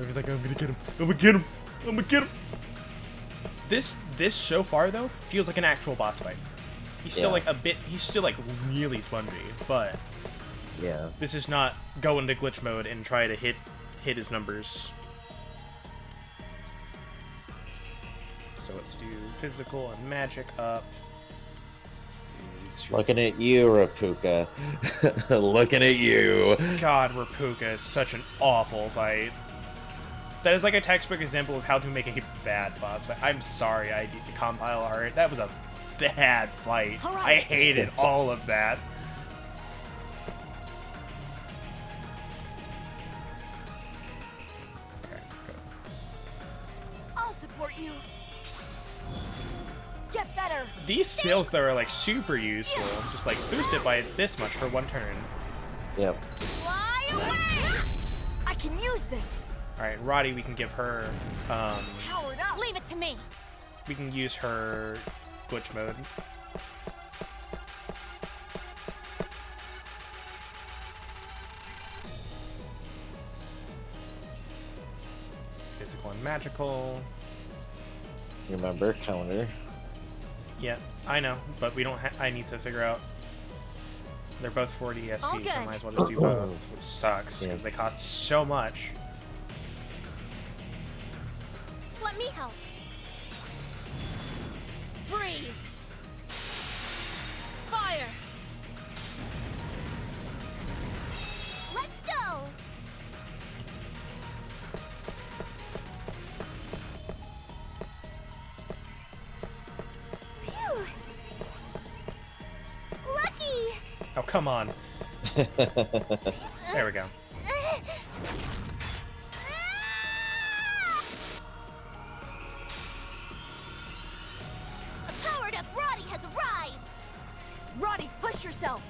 He's like, I'm gonna get him. I'm gonna get him. I'm gonna get him. This so far though feels like an actual boss fight. He's still Yeah. like a bit. He's still like really spongy, but Yeah. this is not go into glitch mode and try to hit his numbers. So let's do physical and magic up. Looking at you, Rapuka. Looking at you. God, Rapuka is such an awful fight. That is like a textbook example of how to make a bad boss fight. I'm sorry I did the compile art. That was a bad fight. All I right. hated all of that. Okay, go. I'll support you. These skills, though, are, like, super useful. Just, like, boost it by this much for one turn. Yep. Fly away! I can use this. Alright, Roddy, we can give her, Powered up. Leave it to me. we can use her glitch mode. Physical and magical. Remember, counter. Yeah, I know, but we don't I need to figure out. They're both 40 SP, so All I good. might as well just do both, which sucks, because Yeah. they cost so much. Let me help. Freeze. Fire. Let's go! Phew! Lucky! Oh, come on. There we go. A powered-up Roddy has arrived! Roddy, push yourself.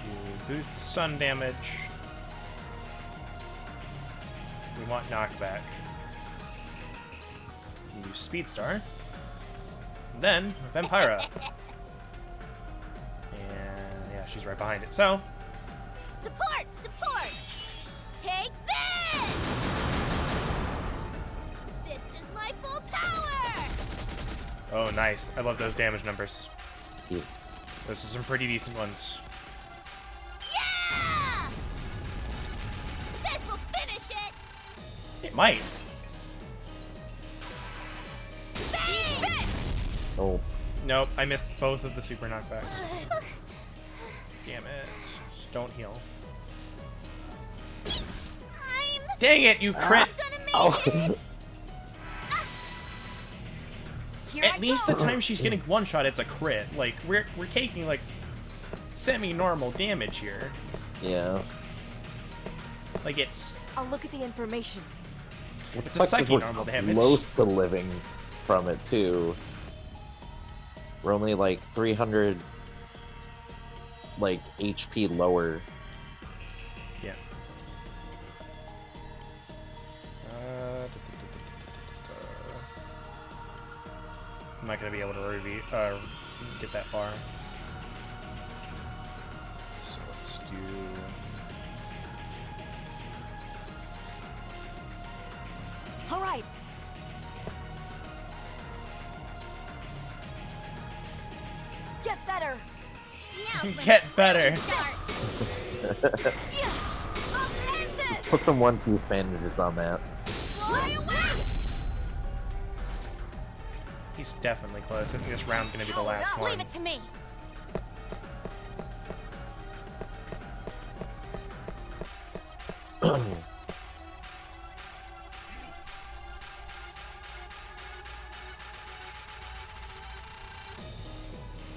You boost sun damage. We want knockback. Use Speed Star. Then, Vampira. And yeah, she's right behind it. So, Support! Support! Take this! This is my full power! oh, nice. I love those damage numbers. Yeah. Those are some pretty decent ones. Yeah! This will finish it! It might. Bang! Oh, Nope, I missed both of the super knockbacks. Damn it. Just don't heal. I'm Dang it, you crit! gonna make it! Here I At least the go. time she's getting one shot, it's a crit. Like, we're taking, like, semi-normal damage here. yeah. Like, it's... I'll look at the information. What It's a sucks is we're psyche-normal damage. close to living from it, too. We're only, like, 300, like, HP lower. Yeah. I'm not gonna be able to get that far. So let's do... All right. Get better. Now's when Get it better. really starts. I'll end this. Put some one-piece bandages on that. Fly away! He's definitely close. I think this round's gonna be the last one. Leave it to me.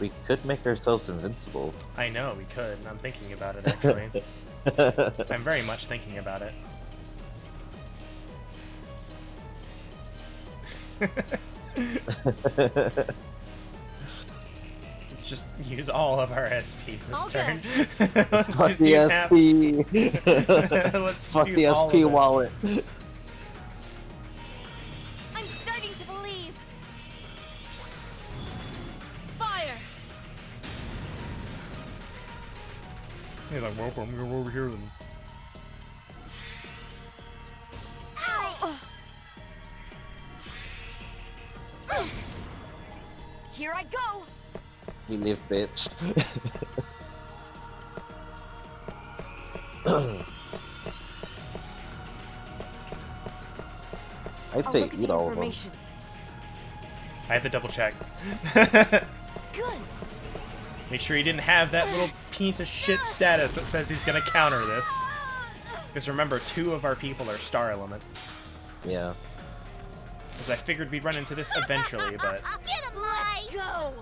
We could make ourselves invincible. I know, we could. I'm thinking about it, actually. I'm very much thinking about it. Let's just use all of our SP this All turn. good. Let's Fuck just the use half. SP! Let's just Fuck use the all SP of it. wallet! I'm starting to believe. Fire. He's like, well, I'm gonna go over here then. Here I go. You live, bitch. I'd I'll say look at eat the all of them. information. I have to double check. Good. Make sure he didn't have that little piece of shit status that says he's gonna counter this. Because remember, 2 of our people are star element. Yeah. Because I figured we'd run into this eventually, but Get him, Let's Go.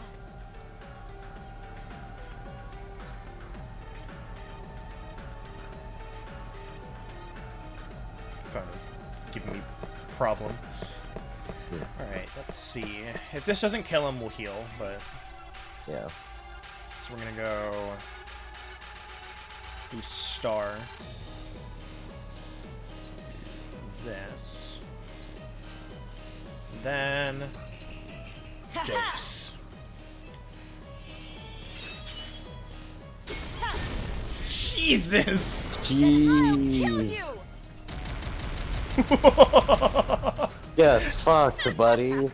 phone is giving me problem. Alright, let's see. If this doesn't kill him, we'll heal, but... Yeah. So we're gonna go... do star. This. Then... Jace. Jesus! Jeez. Get fucked, buddy.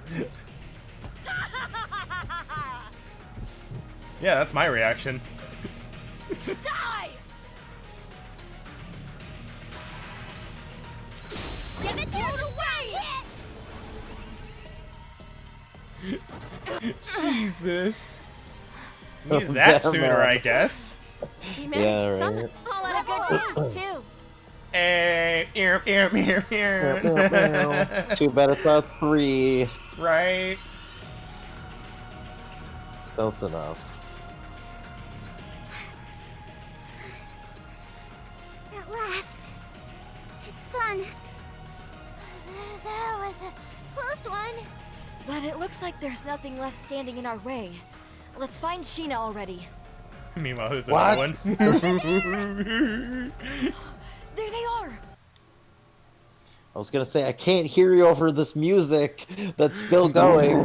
Yeah, that's my reaction. Die! Give it away! Jesus. Needed that sooner, I guess. He managed Yeah, some right. all out of good news, too. Hey, Too bad it's not 3. Right? Close enough. At last. It's done. That was a close one. But it looks like there's nothing left standing in our way. Let's find Sheena already. Meanwhile, there's What? another one. There they are! I was gonna say, I can't hear you over this music that's still going.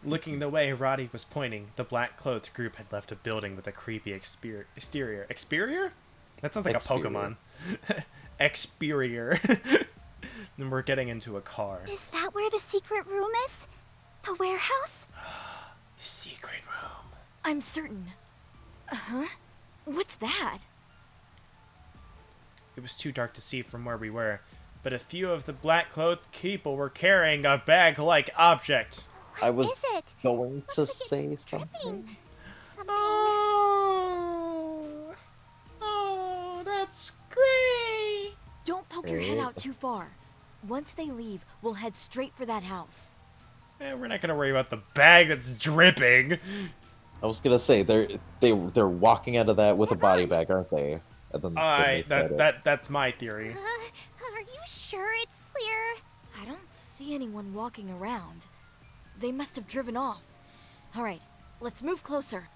Looking the way Roddy was pointing, the black-clothed group had left a building with a creepy exterior. Exterior? That sounds like Exterior. a Pokemon. Exterior. Then we're getting into a car. Is that where the secret room is? The warehouse? The secret room. I'm certain. Uh-huh. What's that? It was too dark to see from where we were, but a few of the black-clothed people were carrying a bag-like object. I was Is it? going to Looks like say it's something. dripping. Something. Oh, that's great. Don't poke your head out too far. Once they leave, we'll head straight for that house. We're not gonna worry about the bag that's dripping. I was gonna say they're walking out of that with a body bag, aren't they? And then they said it. That's my theory. Are you sure it's clear? I don't see anyone walking around. They must have driven off. Alright, let's move closer.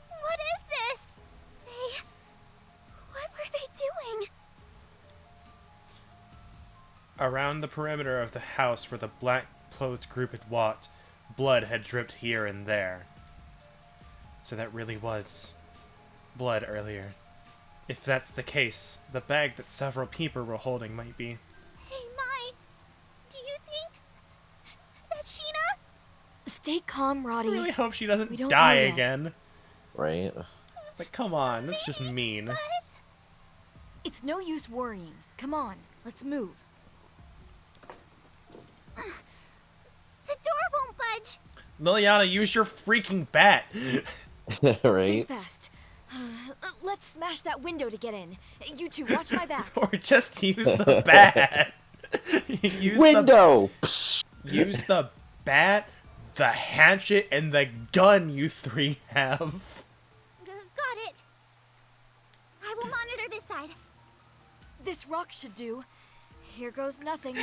What is this? What were they doing? Around the perimeter of the house where the black-clothed group had walked, blood had dripped here and there. So that really was blood earlier. If that's the case, the bag that several people were holding might be... Hey, Mai, do you think that's Sheena? Stay calm, Roddy. I really hope she We doesn't don't die know yet. again. Right? It's like, come on, that's just mean. It's no use worrying. Come on, let's move. The door won't budge. Liliana, use your freaking bat! Right? Think fast. Let's smash that window to get in. You two, watch my back. Or just use the bat! use Window. Use the bat, the hatchet, and the gun you three have. Got it. I will monitor this side. This rock should do. Here goes nothing.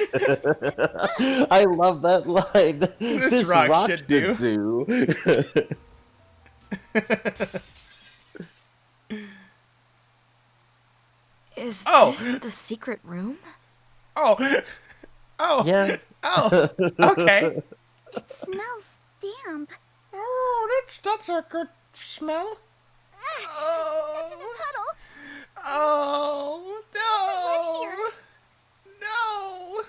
I love that line. This rock should do. Is Oh. this the secret room? Oh! Oh! Yeah. Oh! Okay! It smells damp. Oh, that's a good smell. Stepped in a puddle. Oh, What's it no! No!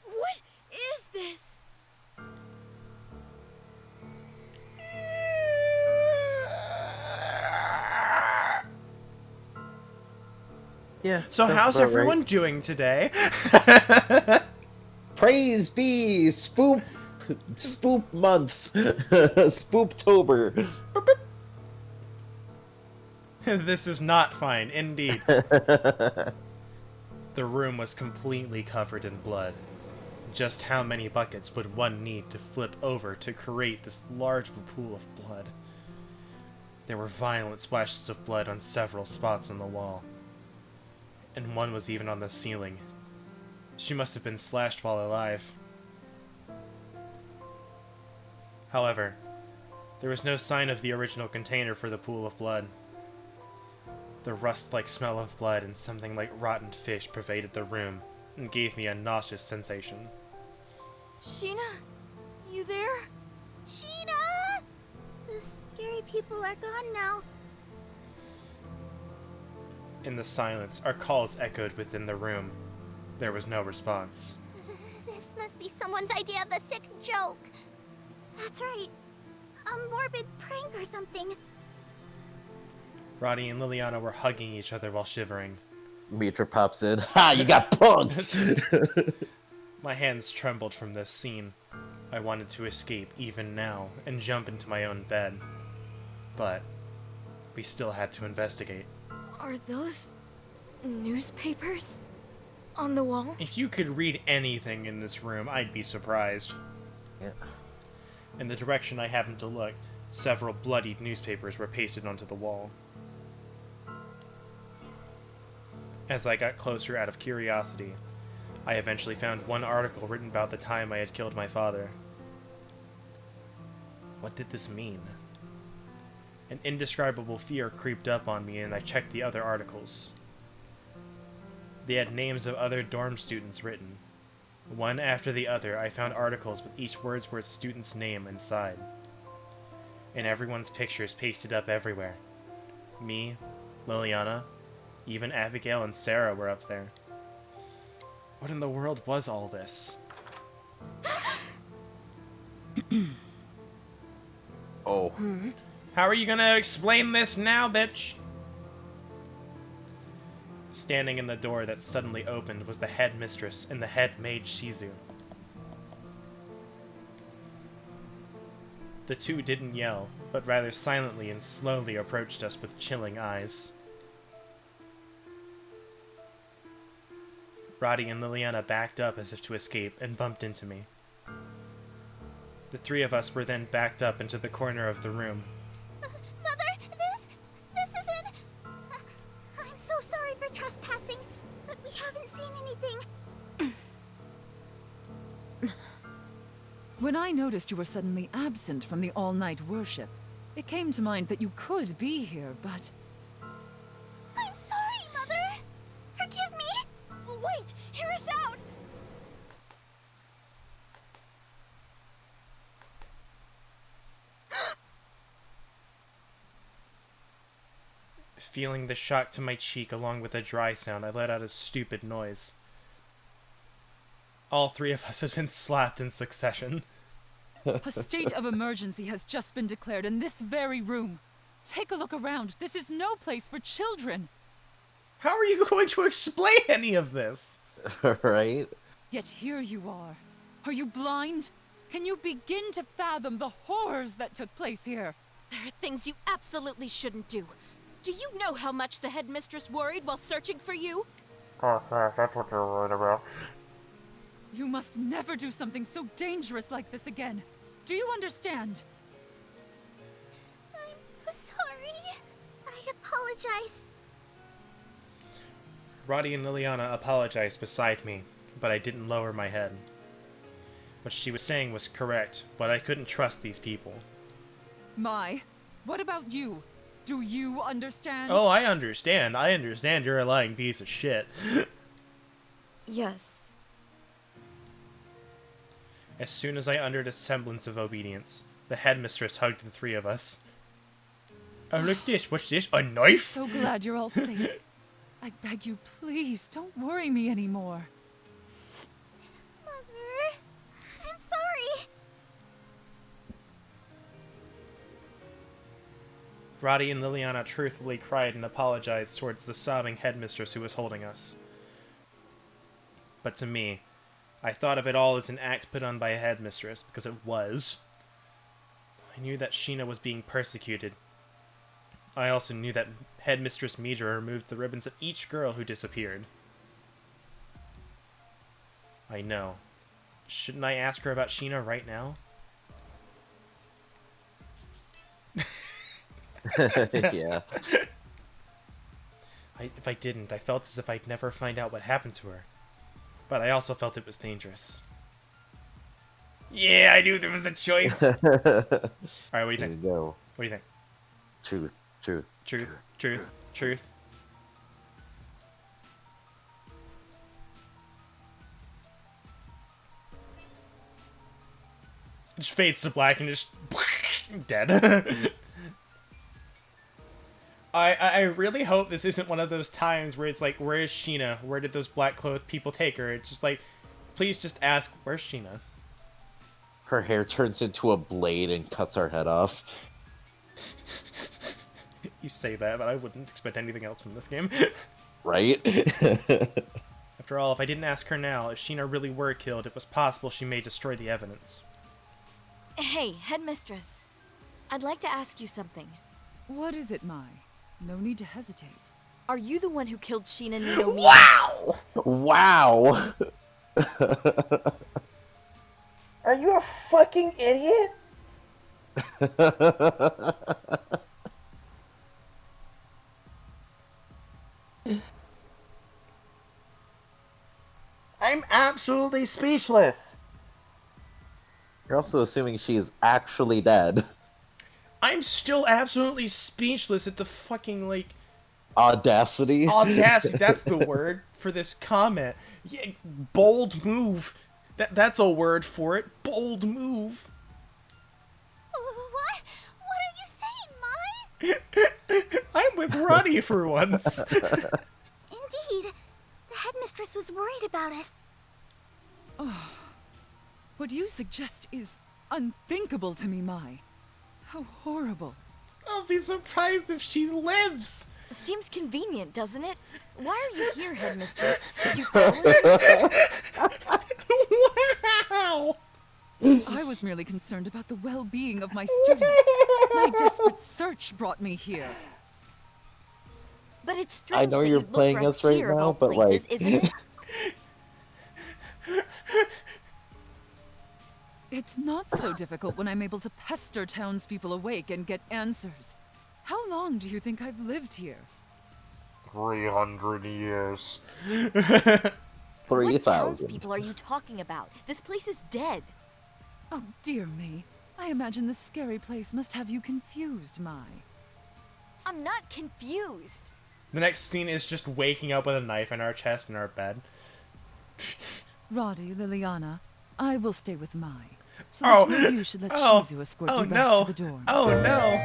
What is this? Yeah. So that's how's about everyone right. doing today? Praise be Spoop month. Spooptober. This is not fine, indeed. The room was completely covered in blood. Just how many buckets would one need to flip over to create this large of a pool of blood? There were violent splashes of blood on several spots on the wall, and one was even on the ceiling. She must have been slashed while alive. However, there was no sign of the original container for the pool of blood. The rust-like smell of blood and something like rotten fish pervaded the room and gave me a nauseous sensation. Sheena, you there? Sheena! The scary people are gone now. In the silence, our calls echoed within the room. There was no response. This must be someone's idea of a sick joke. That's right. A morbid prank or something. Roddy and Liliana were hugging each other while shivering. Mitra pops in. Ha! You got punked! My hands trembled from this scene. I wanted to escape even now and jump into my own bed. But we still had to investigate. Are those newspapers on the wall? If you could read anything in this room, I'd be surprised. Yeah. In the direction I happened to look, several bloodied newspapers were pasted onto the wall. As I got closer out of curiosity, I eventually found one article written about the time I had killed my father. What did this mean? An indescribable fear creeped up on me, and I checked the other articles. They had names of other dorm students written. One after the other, I found articles with each Wordsworth student's name inside. And everyone's pictures pasted up everywhere. Me, Liliana, even Abigail and Sarah were up there. What in the world was all this? Oh. How are you gonna explain this now, bitch? Standing in the door that suddenly opened was the headmistress and the head maid Shizu. The two didn't yell, but rather silently and slowly approached us with chilling eyes. Roddy and Liliana backed up as if to escape and bumped into me. The three of us were then backed up into the corner of the room. Mother, this isn't... I'm so sorry for trespassing, but we haven't seen anything. When I noticed you were suddenly absent from the all-night worship, it came to mind that you could be here, but... I'm sorry, Mother. Forgive me. Wait! Hear us out! Feeling the shock to my cheek along with a dry sound, I let out a stupid noise. All three of us had been slapped in succession. A state of emergency has just been declared in this very room. Take a look around. This is no place for children. How are you going to explain any of this? Right? Yet here you are. Are you blind? Can you begin to fathom the horrors that took place here? There are things you absolutely shouldn't do. Do you know how much the headmistress worried while searching for you? That's what you're worried about. You must never do something so dangerous like this again. Do you understand? I'm so sorry. I apologize. Roddy and Liliana apologized beside me, but I didn't lower my head. What she was saying was correct, but I couldn't trust these people. What about you? Do you understand? Oh, I understand. I understand you're a lying piece of shit. Yes. As soon as I uttered a semblance of obedience, the headmistress hugged the three of us. Oh, look at this. What's this? A knife? So glad you're all safe. I beg you, please, don't worry me anymore. Mother, I'm sorry. Roddy and Liliana truthfully cried and apologized towards the sobbing headmistress who was holding us. But to me, I thought of it all as an act put on by a headmistress, because it was. I knew that Sheena was being persecuted. I also knew that Headmistress Mitra removed the ribbons of each girl who disappeared. I know. Shouldn't I ask her about Sheena right now? Yeah. If I didn't, I felt as if I'd never find out what happened to her. But I also felt it was dangerous. Yeah, I knew there was a choice. Alright, what do you Here think? you go. What do you think? Truth, truth. Truth, truth, truth. It just fades to black and just dead. I really hope this isn't one of those times where it's like, where is Sheena? Where did those black clothed people take her? It's just like, please just ask, where's Sheena? Her hair turns into a blade and cuts her head off. You say that, but I wouldn't expect anything else from this game. Right? After all, if I didn't ask her now, if Sheena really were killed, it was possible she may destroy the evidence. Hey, Headmistress. I'd like to ask you something. What is it, Mai? No need to hesitate. Are you the one who killed Sheena Nino? Wow! Wow! Are you a fucking idiot? I'm absolutely speechless. You're also assuming she is actually dead. I'm still absolutely speechless at the fucking, like... Audacity. Audacity, that's the word for this comment. Yeah, bold move. That's a word for it. Bold move. What? What are you saying, Mai? I'm with Ronnie for once. Indeed. The headmistress was worried about us. What you suggest is unthinkable to me, Mai. How horrible. I'll be surprised if she lives. Seems convenient, doesn't it? Why are you here, Headmistress? Did you follow us? Wow. I was merely concerned about the well-being of my students. My desperate search brought me here. But it's strange I know that you're you'd look playing for us us right here of now, all but places, like... isn't it? It's not so difficult when I'm able to pester townspeople awake and get answers. How long do you think I've lived here? 300 years. What 3,000. townspeople are you talking about? This place is dead. Oh, dear me. I imagine this scary place must have you confused, Mai. I'm not confused. The next scene is just waking up with a knife in our chest in our bed. Roddy, Liliana, I will stay with Mai. So Oh. the two of you should let Oh. Shizu escort Oh you back no. to the dorm. Oh no.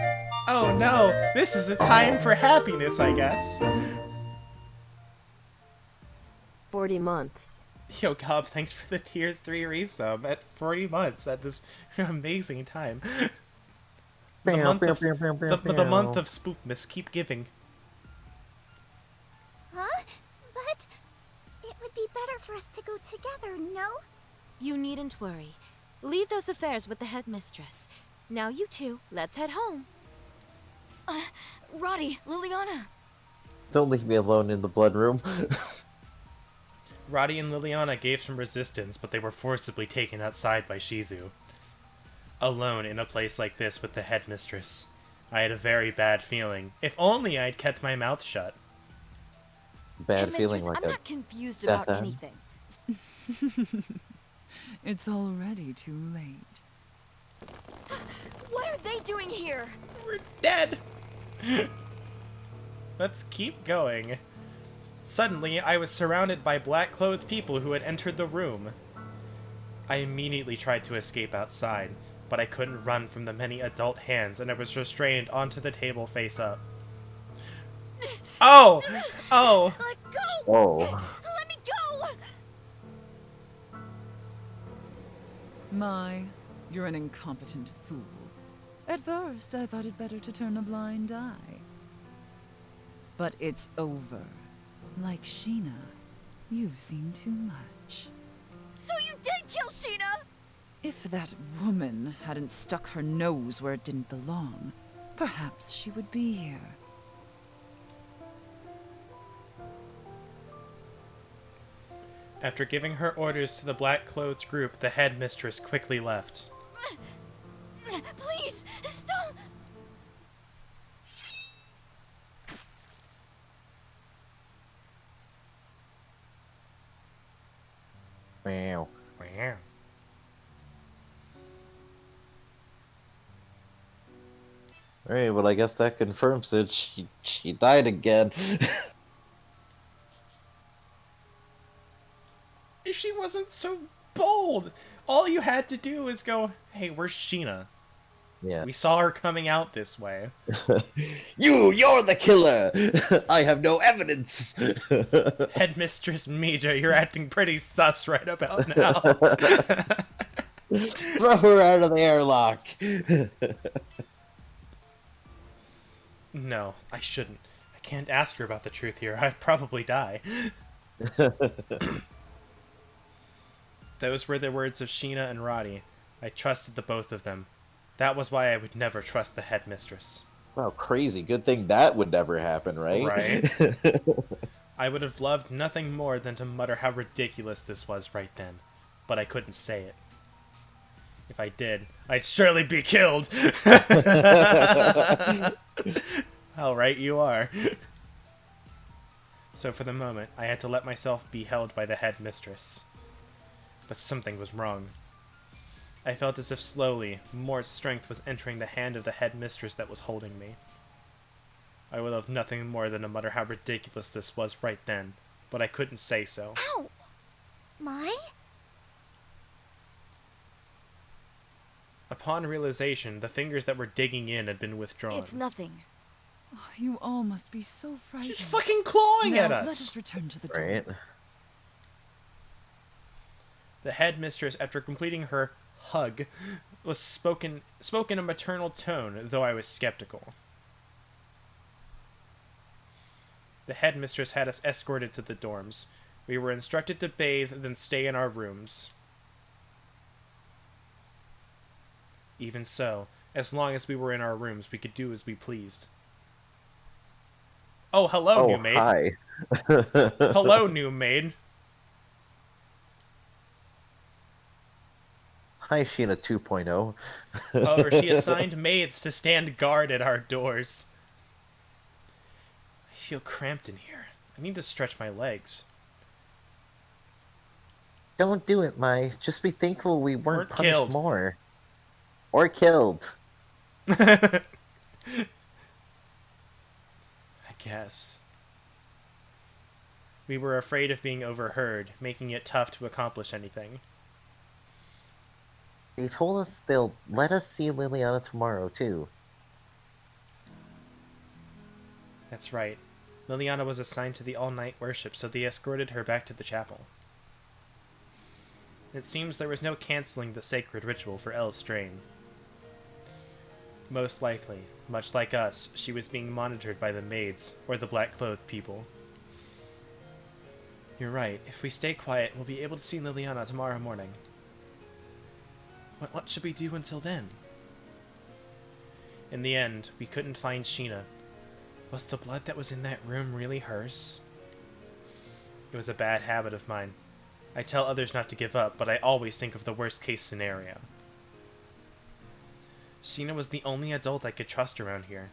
Oh no. This is a time for happiness, I guess. 40 months. Yo, Cobb, thanks for the tier 3 resub at 40 months at this amazing time. The month of Spookmas, keep giving. Huh? But it would be better for us to go together, no? You needn't worry. Leave those affairs with the headmistress. Now you two, let's head home. Roddy, Liliana. Don't leave me alone in the blood room. Roddy and Liliana gave some resistance, but they were forcibly taken outside by Shizu. Alone in a place like this with the headmistress. I had a very bad feeling. If only I'd kept my mouth shut. Bad feeling Headmistress, like I'm a not confused about death anything. It's already too late. What are they doing here? We're dead! Let's keep going. Suddenly, I was surrounded by black-clothed people who had entered the room. I immediately tried to escape outside, but I couldn't run from the many adult hands, and I was restrained onto the table face up. Oh! Oh! Let go! Oh. Let me go! Mai, you're an incompetent fool. At first, I thought it better to turn a blind eye. But it's over. Like Sheena, you've seen too much. So you did kill Sheena? If that woman hadn't stuck her nose where it didn't belong, perhaps she would be here. After giving her orders to the black-clothed group, the headmistress quickly left. Please, stop! Meow. Wow. Alright, well I guess that confirms it. She died again. If she wasn't so bold, all you had to do is go, "Hey, where's Sheena? Yeah. We saw her coming out this way." You're the killer! I have no evidence! Headmistress Mija, you're acting pretty sus right about now. Throw her out of the airlock! No, I shouldn't. I can't ask her about the truth here. I'd probably die. Those were the words of Sheena and Roddy. I trusted the both of them. That was why I would never trust the headmistress. Wow, crazy. Good thing that would never happen, right? Right. I would have loved nothing more than to mutter how ridiculous this was right then, but I couldn't say it. If I did, I'd surely be killed! How right you are. So for the moment, I had to let myself be held by the headmistress. But something was wrong. I felt as if slowly, more strength was entering the hand of the headmistress that was holding me. I would love nothing more than to mutter how ridiculous this was right then, but I couldn't say so. Ow! My? Upon realization, the fingers that were digging in had been withdrawn. It's nothing. Oh, you all must be so frightened. She's fucking clawing Now, at us! let us return to the door. Right? The headmistress, after completing her hug, was spoke in a maternal tone, though I was skeptical. The headmistress had us escorted to the dorms. We were instructed to bathe, then stay in our rooms. Even so, as long as we were in our rooms, we could do as we pleased. Oh, hello, new maid. Hi. Hello, new maid. Hi, Sheena 2.0. However, she assigned maids to stand guard at our doors. I feel cramped in here. I need to stretch my legs. Don't do it, Mai. Just be thankful we weren't punished killed. more. Or killed. I guess. We were afraid of being overheard, making it tough to accomplish anything. They told us they'll let us see Liliana tomorrow, too. That's right. Liliana was assigned to the all-night worship, so they escorted her back to the chapel. It seems there was no canceling the sacred ritual for El Strain. Most likely, much like us, she was being monitored by the maids, or the black-clothed people. You're right. If we stay quiet, we'll be able to see Liliana tomorrow morning. What should we do until then? In the end, we couldn't find Sheena. Was the blood that was in that room really hers? It was a bad habit of mine. I tell others not to give up, but I always think of the worst-case scenario. Sheena was the only adult I could trust around here.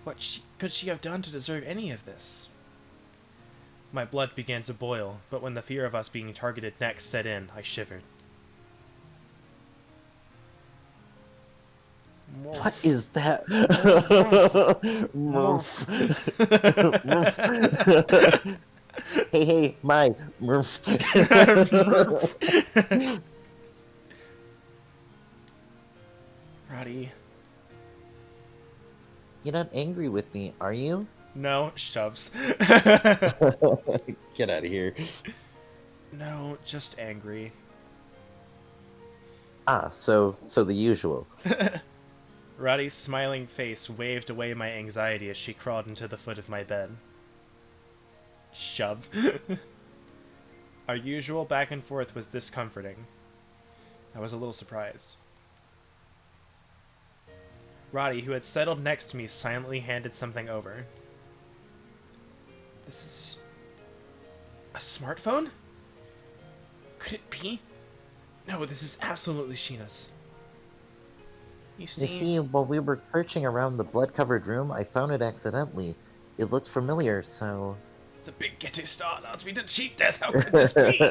What could she have done to deserve any of this? My blood began to boil, but when the fear of us being targeted next set in, I shivered. What is that? Murph. Hey, Mai. Murph. Roddy. You're not angry with me, are you? No, shoves. Get out of here. No, just angry. Ah, so the usual. Roddy's smiling face waved away my anxiety as she crawled into the foot of my bed. Shove. Our usual back and forth was discomforting. I was a little surprised. Roddy, who had settled next to me, silently handed something over. This is... a smartphone? Could it be? No, this is absolutely Sheena's. You see, while we were searching around the blood-covered room, I found it accidentally. It looked familiar, so... The big Getty Star allowed me to cheat death. How could this be?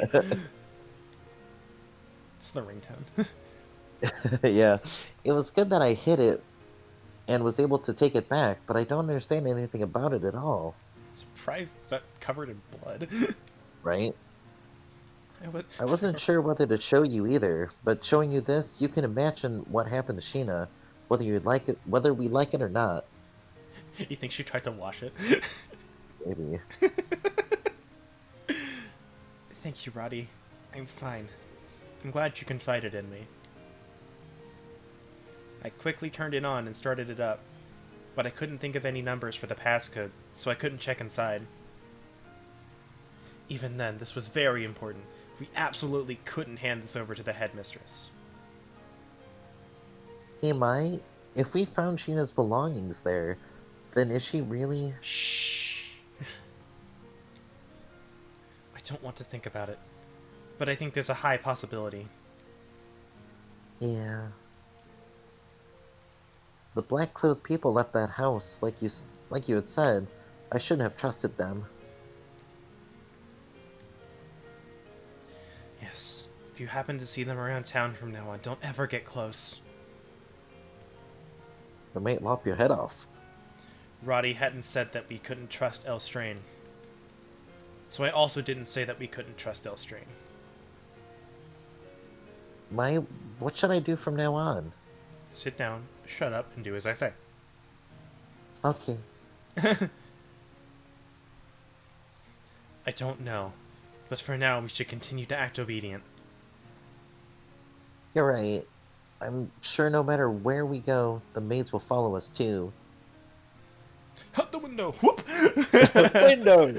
It's the ringtone. Yeah, it was good that I hit it and was able to take it back, but I don't understand anything about it at all, Surprised it's not covered in blood. right? I would... I wasn't sure whether to show you either, but showing you this, you can imagine what happened to Sheena, whether you like it, whether we like it or not. You think she tried to wash it? Maybe. Thank you, Roddy. I'm fine. I'm glad you confided in me. I quickly turned it on and started it up, but I couldn't think of any numbers for the passcode, so I couldn't check inside. Even then, this was very important. We absolutely couldn't hand this over to the headmistress. Hey, Mai, if we found Sheena's belongings there, then is she really... Shh. I don't want to think about it, but I think there's a high possibility. Yeah. The black-clothed people left that house, like you had said. I shouldn't have trusted them. Yes. If you happen to see them around town from now on, don't ever get close. They might lop your head off. Roddy hadn't said that we couldn't trust Elstrain. So I also didn't say that we couldn't trust Elstrain. Mai, what should I do from now on? Sit down, shut up, and do as I say. Okay. I don't know, but for now we should continue to act obedient. You're right. I'm sure no matter where we go, the maids will follow us too. Out the window! Whoop! Window!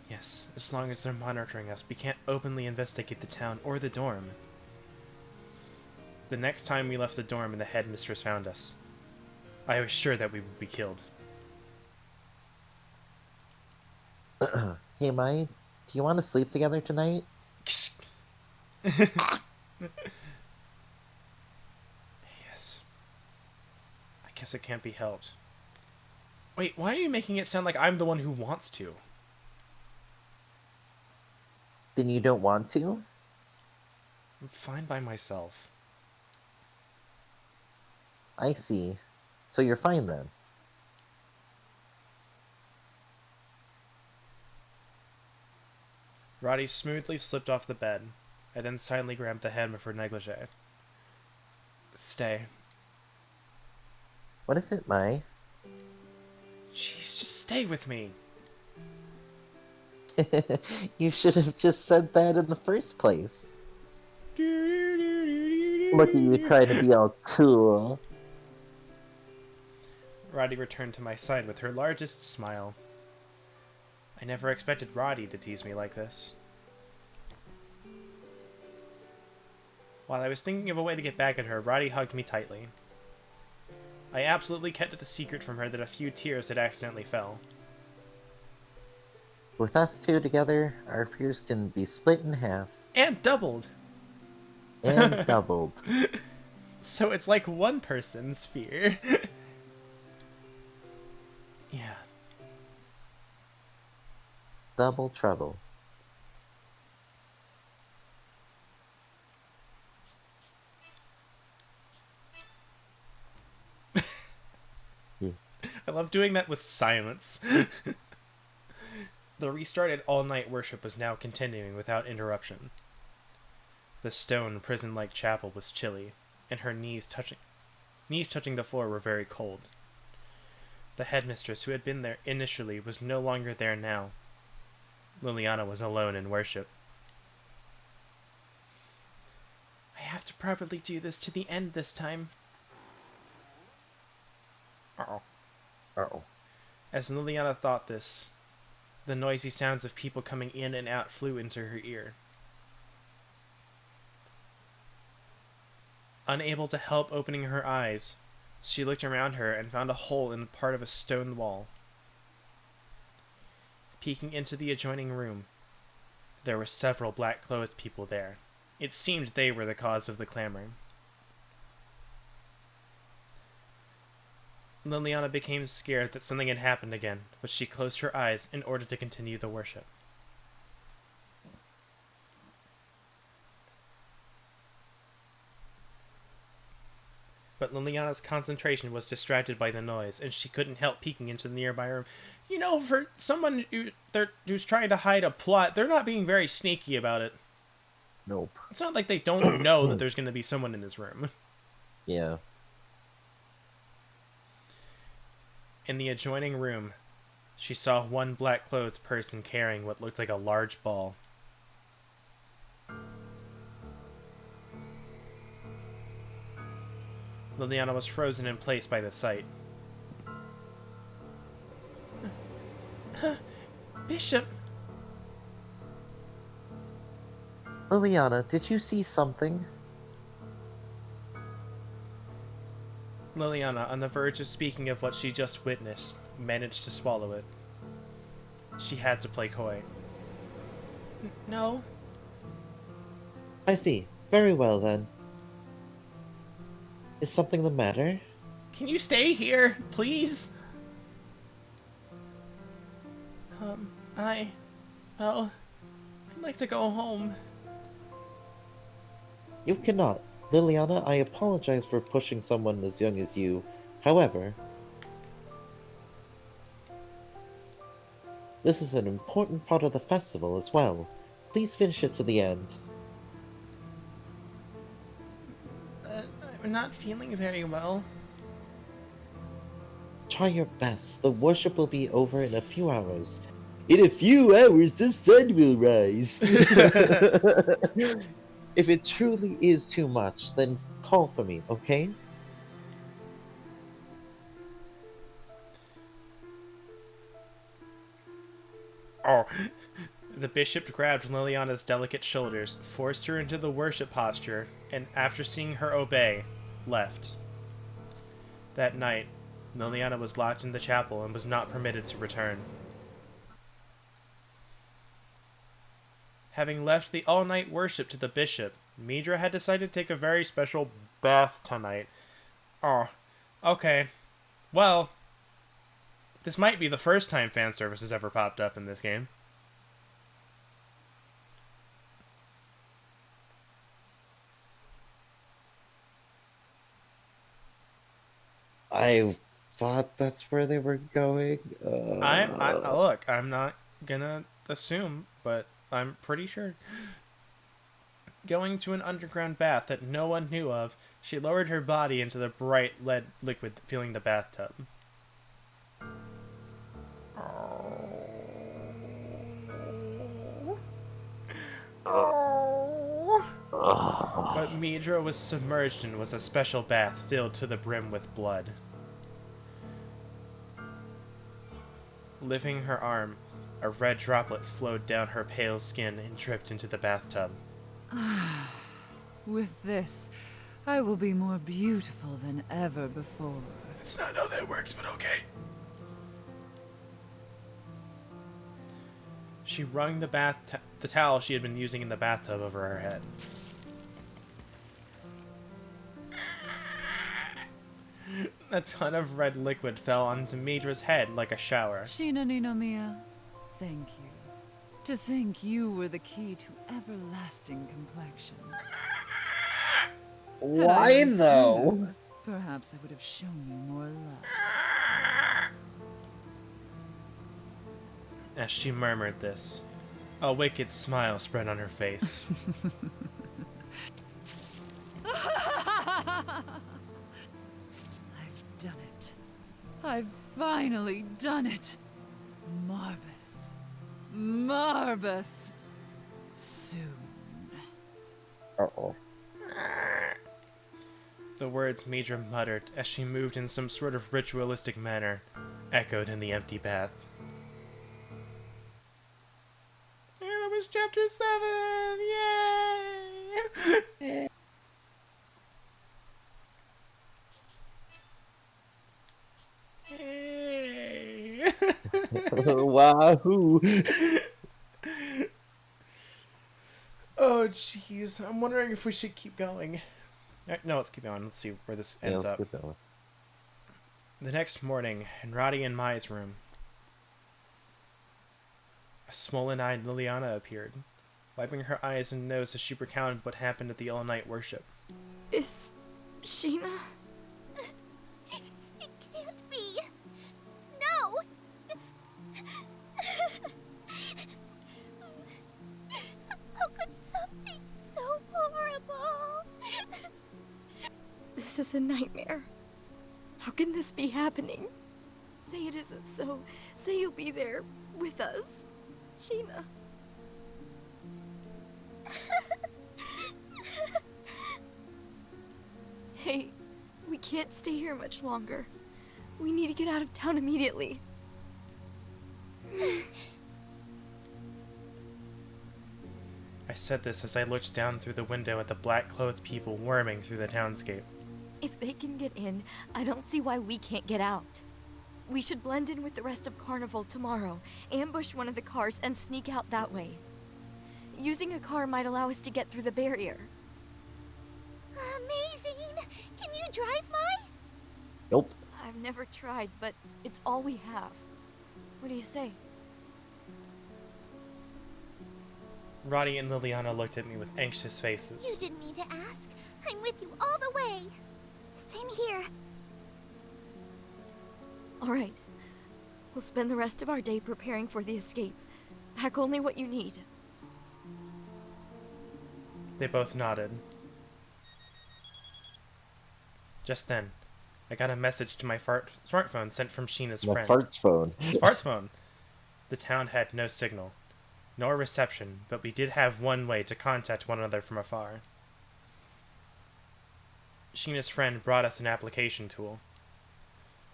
Yes, as long as they're monitoring us, we can't openly investigate the town or the dorm. The next time we left the dorm and the headmistress found us, I was sure that we would be killed. Hey, Mai, do you want to sleep together tonight? Yes. I guess it can't be helped. Wait, why are you making it sound like I'm the one who wants to? Then you don't want to? I'm fine by myself. I see. So you're fine then. Roddy smoothly slipped off the bed. I then silently grabbed the hem of her negligee. Stay. What is it, Mai? Jeez, just stay with me. You should have just said that in the first place. Look at you trying to be all cool. Roddy returned to my side with her largest smile. I never expected Roddy to tease me like this. While I was thinking of a way to get back at her, Roddy hugged me tightly. I absolutely kept it a secret from her that a few tears had accidentally fell. With us two together, our fears can be split in half. And doubled! And doubled. So it's like one person's fear. Yeah. Double trouble. Yeah. I love doing that with silence. The restarted all-night worship was now continuing without interruption. The stone prison-like chapel was chilly, and her knees touching the floor were very cold. The headmistress who had been there initially was no longer there now. Liliana was alone in worship. I have to properly do this to the end this time. Uh-oh. Uh-oh. As Liliana thought this, the noisy sounds of people coming in and out flew into her ear. Unable to help opening her eyes, she looked around her and found a hole in part of a stone wall. Peeking into the adjoining room, there were several black-clothed people there. It seemed they were the cause of the clamor. Liliana became scared that something had happened again, but she closed her eyes in order to continue the worship. but Liliana's concentration was distracted by the noise, and she couldn't help peeking into the nearby room. You know, for someone who's trying to hide a plot, they're not being very sneaky about it. Nope. It's not like they don't know that there's going to be someone in this room. Yeah. In the adjoining room, she saw one black-clothed person carrying what looked like a large ball. Liliana was frozen in place by the sight. Bishop! Liliana, did you see something? Liliana, on the verge of speaking of what she just witnessed, managed to swallow it. She had to play coy. No. I see. Very well, then. Is something the matter? Can you stay here, please? Well, I'd like to go home. You cannot. Liliana, I apologize for pushing someone as young as you. However, this is an important part of the festival as well. Please finish it to the end. I'm not feeling very well. Try your best. The worship will be over in a few hours. In a few hours, the sun will rise. If it truly is too much, then call for me, okay? Oh. The bishop grabbed Liliana's delicate shoulders, forced her into the worship posture, and after seeing her obey, left. That night, Liliana was locked in the chapel and was not permitted to return. Having left the all-night worship to the bishop, Midra had decided to take a very special bath tonight. Oh, okay. Well, this might be the first time fan service has ever popped up in this game. I thought that's where they were going. Look, I'm not gonna assume, but I'm pretty sure. Going to an underground bath that no one knew of, she lowered her body into the bright lead liquid filling the bathtub. What Midra was submerged in was a special bath filled to the brim with blood. Lifting her arm, a red droplet flowed down her pale skin and dripped into the bathtub. With this, I will be more beautiful than ever before. It's not how that works, but okay. She wrung the towel she had been using in the bathtub over her head. A ton of red liquid fell onto Midra's head like a shower. Sheena Ninomiya, thank you. To think you were the key to everlasting complexion. Had I Why known though? sooner, perhaps I would have shown you more love. As she murmured this, a wicked smile spread on her face. I've done it. I've finally done it. Marbus. Marbus. Soon. Uh-oh. The words Midra muttered as she moved in some sort of ritualistic manner echoed in the empty bath. Yeah, that was chapter 7! Yay! Yay! Wahoo! Oh, jeez. I'm wondering if we should keep going. No, let's keep going. Let's see where this ends up. Keep going. The next morning, in Roddy and Mai's room, a swollen-eyed Liliana appeared, wiping her eyes and nose as she recounted what happened at the all-night worship. Is Sheena? This is a nightmare. How can this be happening? Say it isn't so. Say you'll be there with us. Sheena. Hey, we can't stay here much longer. We need to get out of town immediately. I said this as I looked down through the window at the black-clothed people worming through the townscape. If they can get in, I don't see why we can't get out. We should blend in with the rest of Carnival tomorrow, ambush one of the cars, and sneak out that way. Using a car might allow us to get through the barrier. Amazing! Can you drive mine? Nope. I've never tried, but it's all we have. What do you say? Roddy and Liliana looked at me with anxious You faces. didn't need to ask. I'm with you all the way. Same here. All right. We'll spend the rest of our day preparing for the escape. Pack only what you need. They both nodded. Just then, I got a message to my smartphone sent from Sheena's My friend. farts phone. Fart's phone. The town had no signal, nor reception, but we did have one way to contact one another from afar. Sheena's friend brought us an application tool.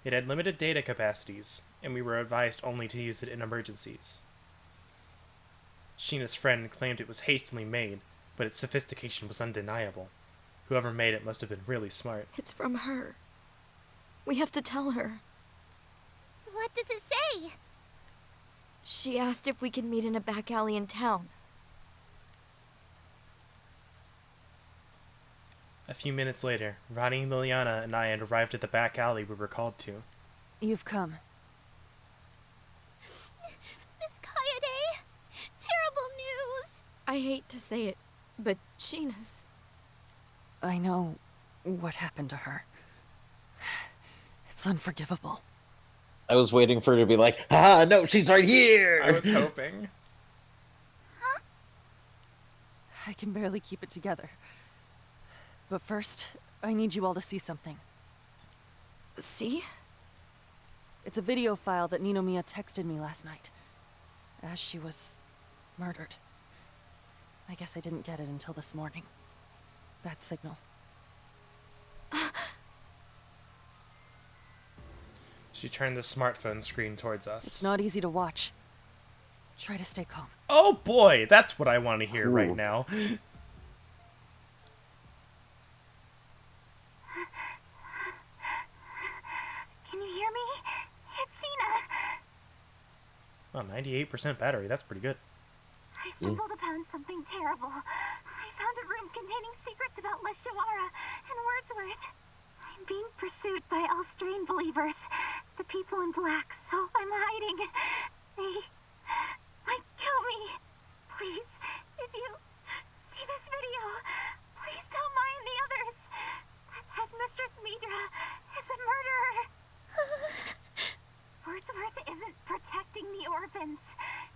It had limited data capacities, and we were advised only to use it in emergencies. Sheena's friend claimed it was hastily made, but its sophistication was undeniable. Whoever made it must have been really smart. It's from her. We have to tell her. What does it say? She asked if we could meet in a back alley in town. A few minutes later, Roddy, Liliana, and I had arrived at the back alley we were called to. You've come. Miss Kaede! Terrible news! I hate to say it, but Sheena's... I know what happened to her. It's unforgivable. I was waiting for her to be like, ah, no, she's right here! I was hoping. I can barely keep it together. But first, I need you all to see something. See? It's a video file that Ninomiya texted me last night, as she was murdered. I guess I didn't get it until this morning. That signal. She turned the smartphone screen towards us. It's not easy to watch. Try to stay calm. Oh boy, that's what I want to hear Ooh. right now. Can you hear me? It's Sheena. Oh, 98% battery, that's pretty good. I stumbled upon something terrible. I found a room containing secrets about Leshawara and Wordsworth. I'm being pursued by Austrian believers, the people in black, so I'm hiding. They might kill me. Please, if you see this video, please tell Mai and the others that Headmistress Midra is a murderer. Wordsworth isn't protecting the orphans.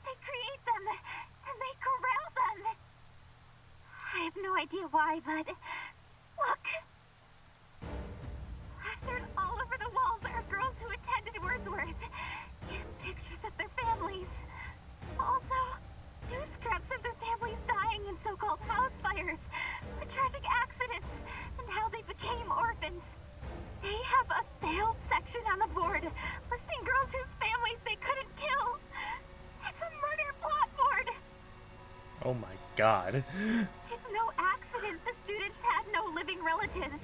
They create them, and they corral them. I have no idea why, but look. Plastered all over the walls are girls who attended Wordsworth. Pictures of their families. Also, two scraps of their families dying in so-called house fires, the tragic accidents, and how they became orphans. They have a failed section on the board, listing girls whose families they couldn't kill. It's a murder plot board. Oh my god. It's no accident the students had no living relatives.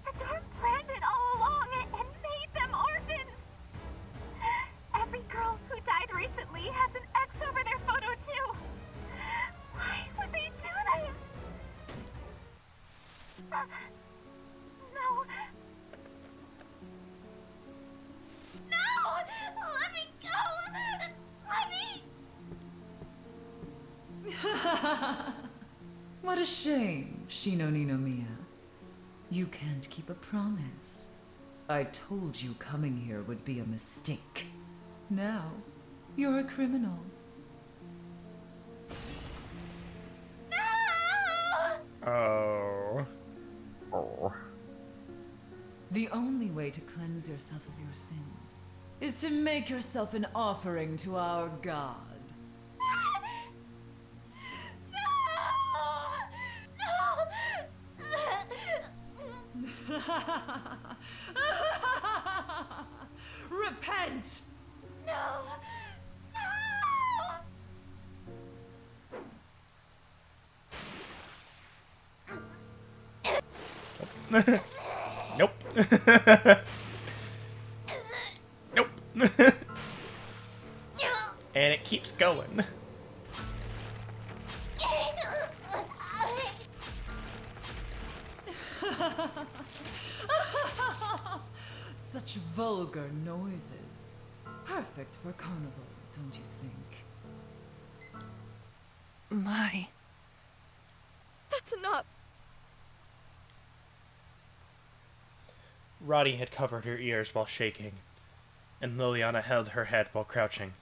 The dorm planned it all along and made them orphans. Every girl who died recently has an X over their photo too. Why would they do this? No. No! Let me go! Let me... What a shame, Shino Ninomiya. You can't keep a promise. I told you coming here would be a mistake. Now, you're a criminal. Oh. Oh. The only way to cleanse yourself of your sins is to make yourself an offering to our god. Repent! No! Nope. Nope. And it keeps going. Such vulgar noises. Perfect for carnival, don't you think? My. That's enough. Roddy had covered her ears while shaking, and Liliana held her head while crouching.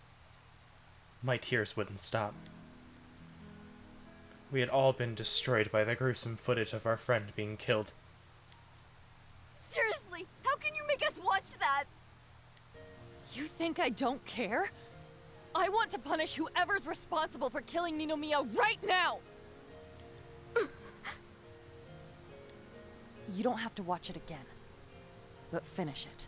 My tears wouldn't stop. We had all been destroyed by the gruesome footage of our friend being killed. Seriously, how can you make us watch that? You think I don't care? I want to punish whoever's responsible for killing Ninomiya right now! You don't have to watch it again, but finish it.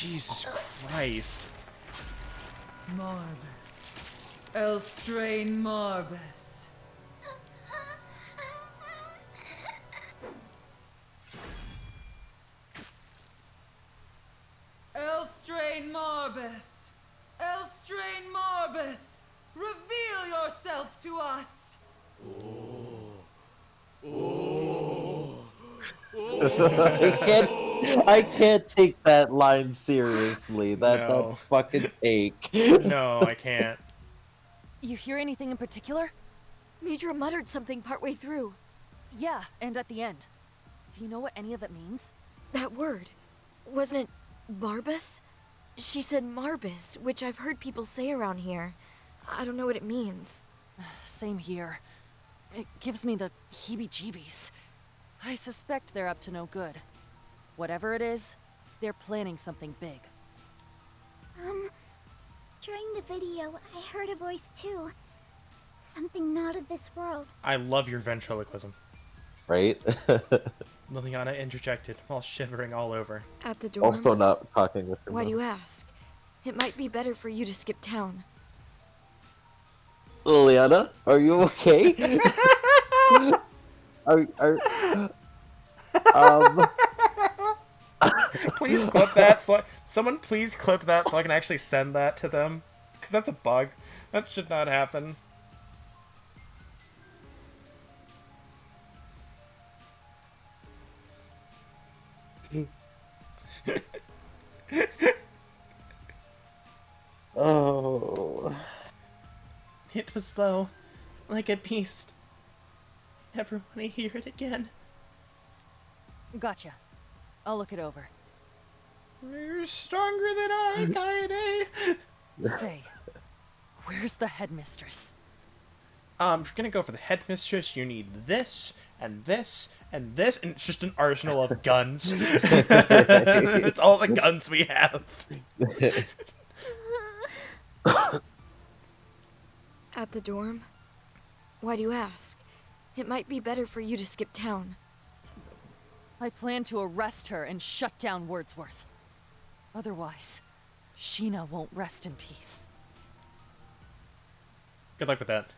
Jesus Christ. Marbus. Elstrain Marbus. Elstrain Marbus. Elstrain Marbus. Reveal yourself to us. I can't take that line seriously. That No. fucking take. No, I can't. You hear anything in particular? Midra muttered something partway through. Yeah, and at the end. Do you know what any of it means? That word. Wasn't it Barbus? She said Marbus, which I've heard people say around here. I don't know what it means. Same here. It gives me the heebie-jeebies. I suspect they're up to no good. Whatever it is, they're planning something big. During the video, I heard a voice too. Something not of this world. I love your ventriloquism. Right? Liliana interjected while shivering all over. At the dorm? Also not talking with her Why do you mom. ask? It might be better for you to skip town. Liliana, are you okay? are Please clip that. Someone please clip that so I can actually send that to them. Because that's a bug. That should not happen. Oh. It was though like a beast. Never want to hear it again. Gotcha. I'll look it over. You're stronger than I, Kaede. Say, where's the headmistress? If you're gonna go for the headmistress, you need this, and this, and this, and it's just an arsenal of guns. It's all the guns we have. At the dorm? Why do you ask? It might be better for you to skip town. I plan to arrest her and shut down Wordsworth. Otherwise, Sheena won't rest in peace. Good luck with that.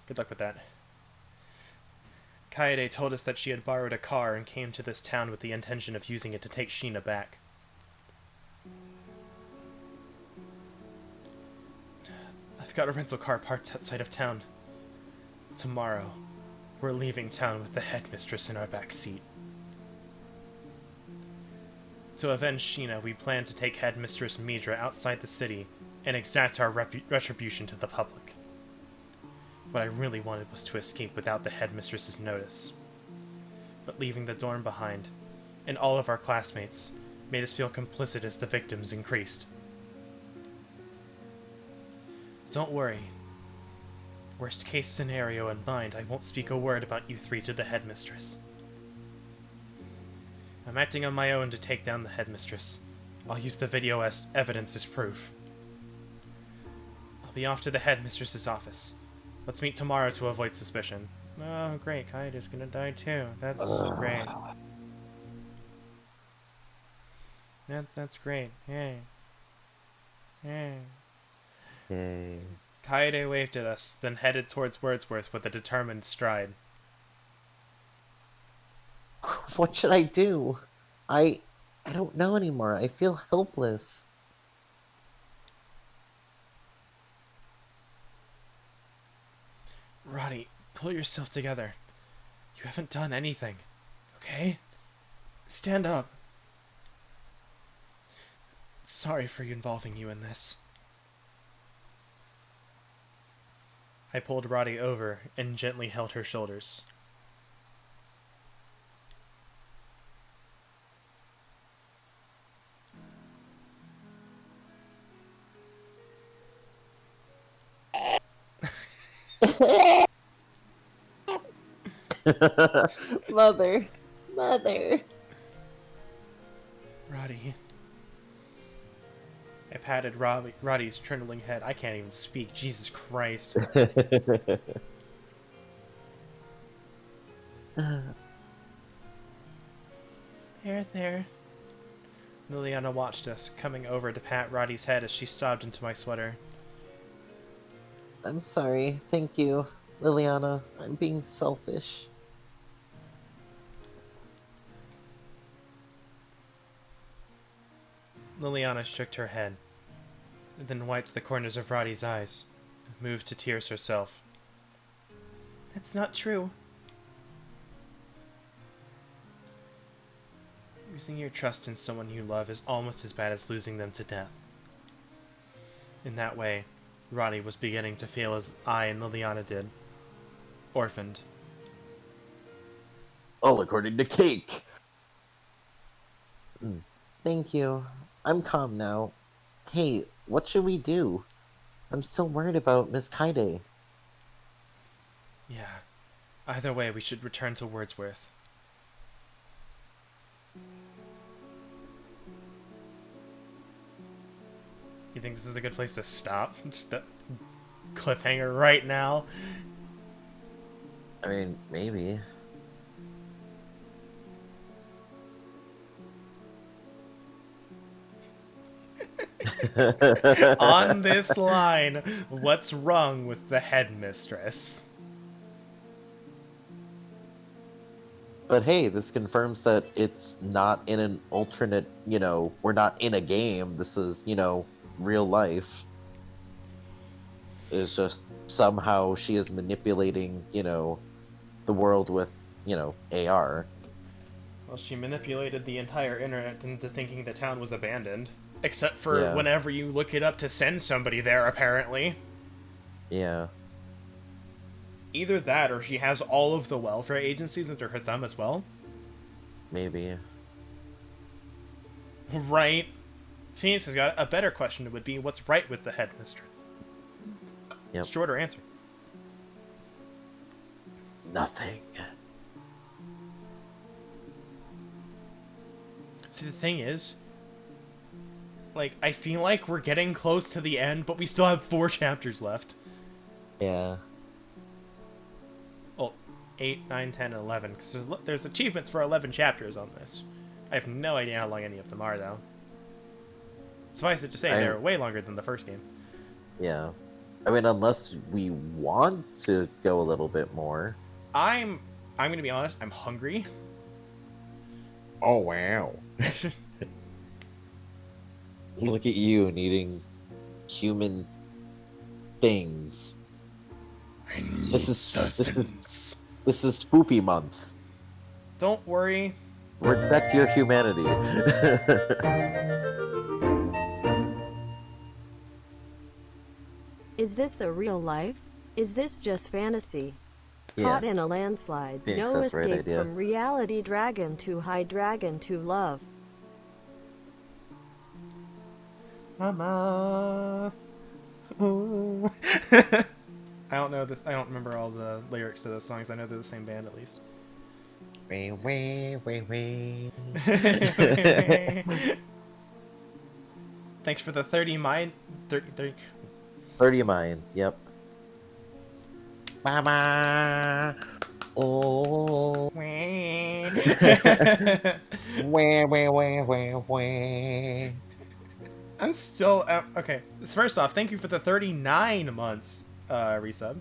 Good luck with that. Kaede told us that she had borrowed a car and came to this town with the intention of using it to take Sheena back. I've got a rental car parked outside of town. Tomorrow, we're leaving town with the headmistress in our back seat. To avenge Sheena, we plan to take headmistress Midra outside the city and exact our retribution to the public. What I really wanted was to escape without the headmistress's notice. But leaving the dorm behind, and all of our classmates, made us feel complicit as the victims increased. Don't worry. Worst case scenario in mind, I won't speak a word about you three to the headmistress. I'm acting on my own to take down the headmistress. I'll use the video as evidence as proof. I'll be off to the headmistress's office. Let's meet tomorrow to avoid suspicion. Oh, great. Kaida's gonna die too. That's great. That's great. Yay. Yay. Yay. Kaede waved at us, then headed towards Wordsworth with a determined stride. What should I do? I don't know anymore. I feel helpless. Roddy, pull yourself together. You haven't done anything, okay? Stand up. Sorry for involving you in this. I pulled Roddy over and gently held her shoulders. Mother. Roddy. I patted Roddy's trembling head. I can't even speak. Jesus Christ. There. Liliana watched us, coming over to pat Roddy's head as she sobbed into my sweater. I'm sorry. Thank you, Liliana. I'm being selfish. Liliana shook her head, and then wiped the corners of Roddy's eyes, and moved to tears herself. That's not true. Losing your trust in someone you love is almost as bad as losing them to death. In that way, Roddy was beginning to feel as I and Liliana did. Orphaned. All according to Cake. Thank you. I'm calm now. Hey, what should we do? I'm still worried about Miss Kaide. Yeah. Either way, we should return to Wordsworth. You think this is a good place to stop? Just a cliffhanger right now? I mean, maybe. On this line, what's wrong with the headmistress? But hey, this confirms that it's not in an alternate, we're not in a game. This is, real life. It's just somehow she is manipulating, the world with, AR. Well, she manipulated the entire internet into thinking the town was abandoned. Except for whenever you look it up to send somebody there, apparently. Yeah. Either that, or she has all of the welfare agencies under her thumb as well. Maybe. Right. Phoenix has got a better question. It would be, what's right with the headmistress? Yep. Shorter answer. Nothing. See, the thing is, I feel like we're getting close to the end, but we still have 4 chapters left. Yeah. Well, 8, 9, 10, and 11, because there's achievements for 11 chapters on this. I have no idea how long any of them are, though. Suffice it to say, they're way longer than the first game. Yeah. I mean, unless we want to go a little bit more. I'm gonna be honest, I'm hungry. Oh, wow. Look at you needing human things. I need This is Spoopy month. Don't worry. Respect your humanity. Is this the real life? Is this just fantasy? Caught in a landslide. Phoenix, No that's the right escape idea. from reality. Dragon to high, dragon to love. Mama. Ooh. I don't know this. I don't remember all the lyrics to those songs. I know they're the same band at least. Thanks for the 30 30. 30 mine, yep. Mama! Oh! Wah. I'm still... okay, first off, thank you for the 39 months, resub.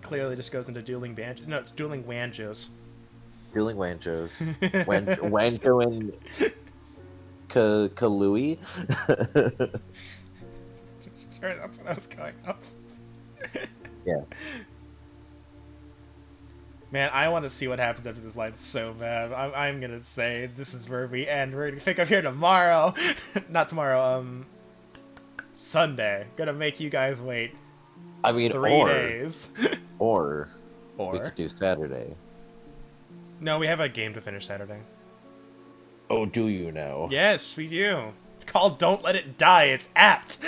Clearly just goes into dueling banjos. No, it's dueling wanjos. Dueling Wanjos. Wanjo and Kalui? Sure, that's what I was going off. Yeah. Man, I want to see what happens after this line so bad. I'm gonna say this is where we end. We're gonna pick up here tomorrow. Not tomorrow, Sunday. Gonna make you guys wait. I mean, 3 days. or we Or? could do Saturday. No, we have a game to finish Saturday. Oh, do you know? Yes, we do. It's called Don't Let It Die. It's apt.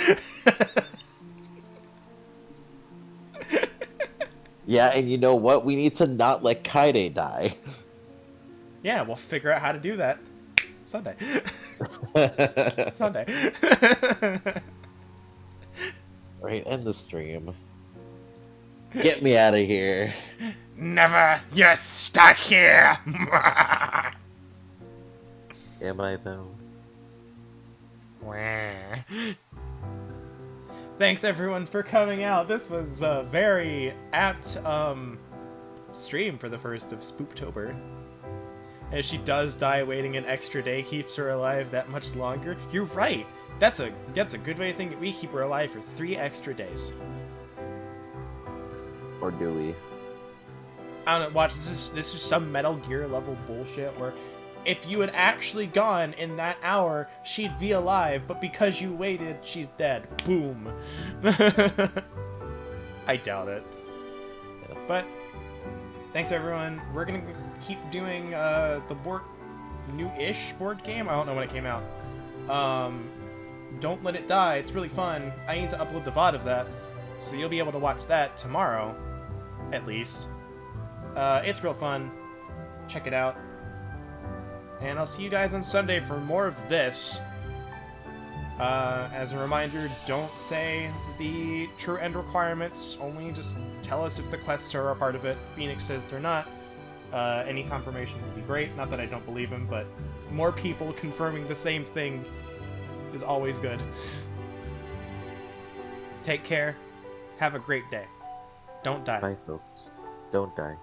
Yeah, and you know what? We need to not let Kaide die. Yeah, we'll figure out how to do that Sunday. Sunday. Right, end the stream. Get me out of here. Never. You're stuck here. Am I though? Thanks everyone for coming out. This was a very apt stream for the first of Spooktober. And if she does die, waiting an extra day keeps her alive that much longer. You're right. That's a good way to think. We keep her alive for 3 extra days. Or do we? I don't know. Watch, this is some Metal Gear level bullshit where if you had actually gone in that hour, she'd be alive, but because you waited, she's dead. Boom. I doubt it. But thanks everyone. We're gonna keep doing the new-ish board game. I don't know when it came out. Don't Let It Die. It's really fun. I need to upload the VOD of that, so you'll be able to watch that tomorrow, at least. It's real fun. Check it out. And I'll see you guys on Sunday for more of this. As a reminder, don't say the true end requirements. Only just tell us if the quests are a part of it. Phoenix says they're not. Any confirmation would be great. Not that I don't believe him, but more people confirming the same thing is always good. Take care. Have a great day. Don't die. Bye, folks. Don't die.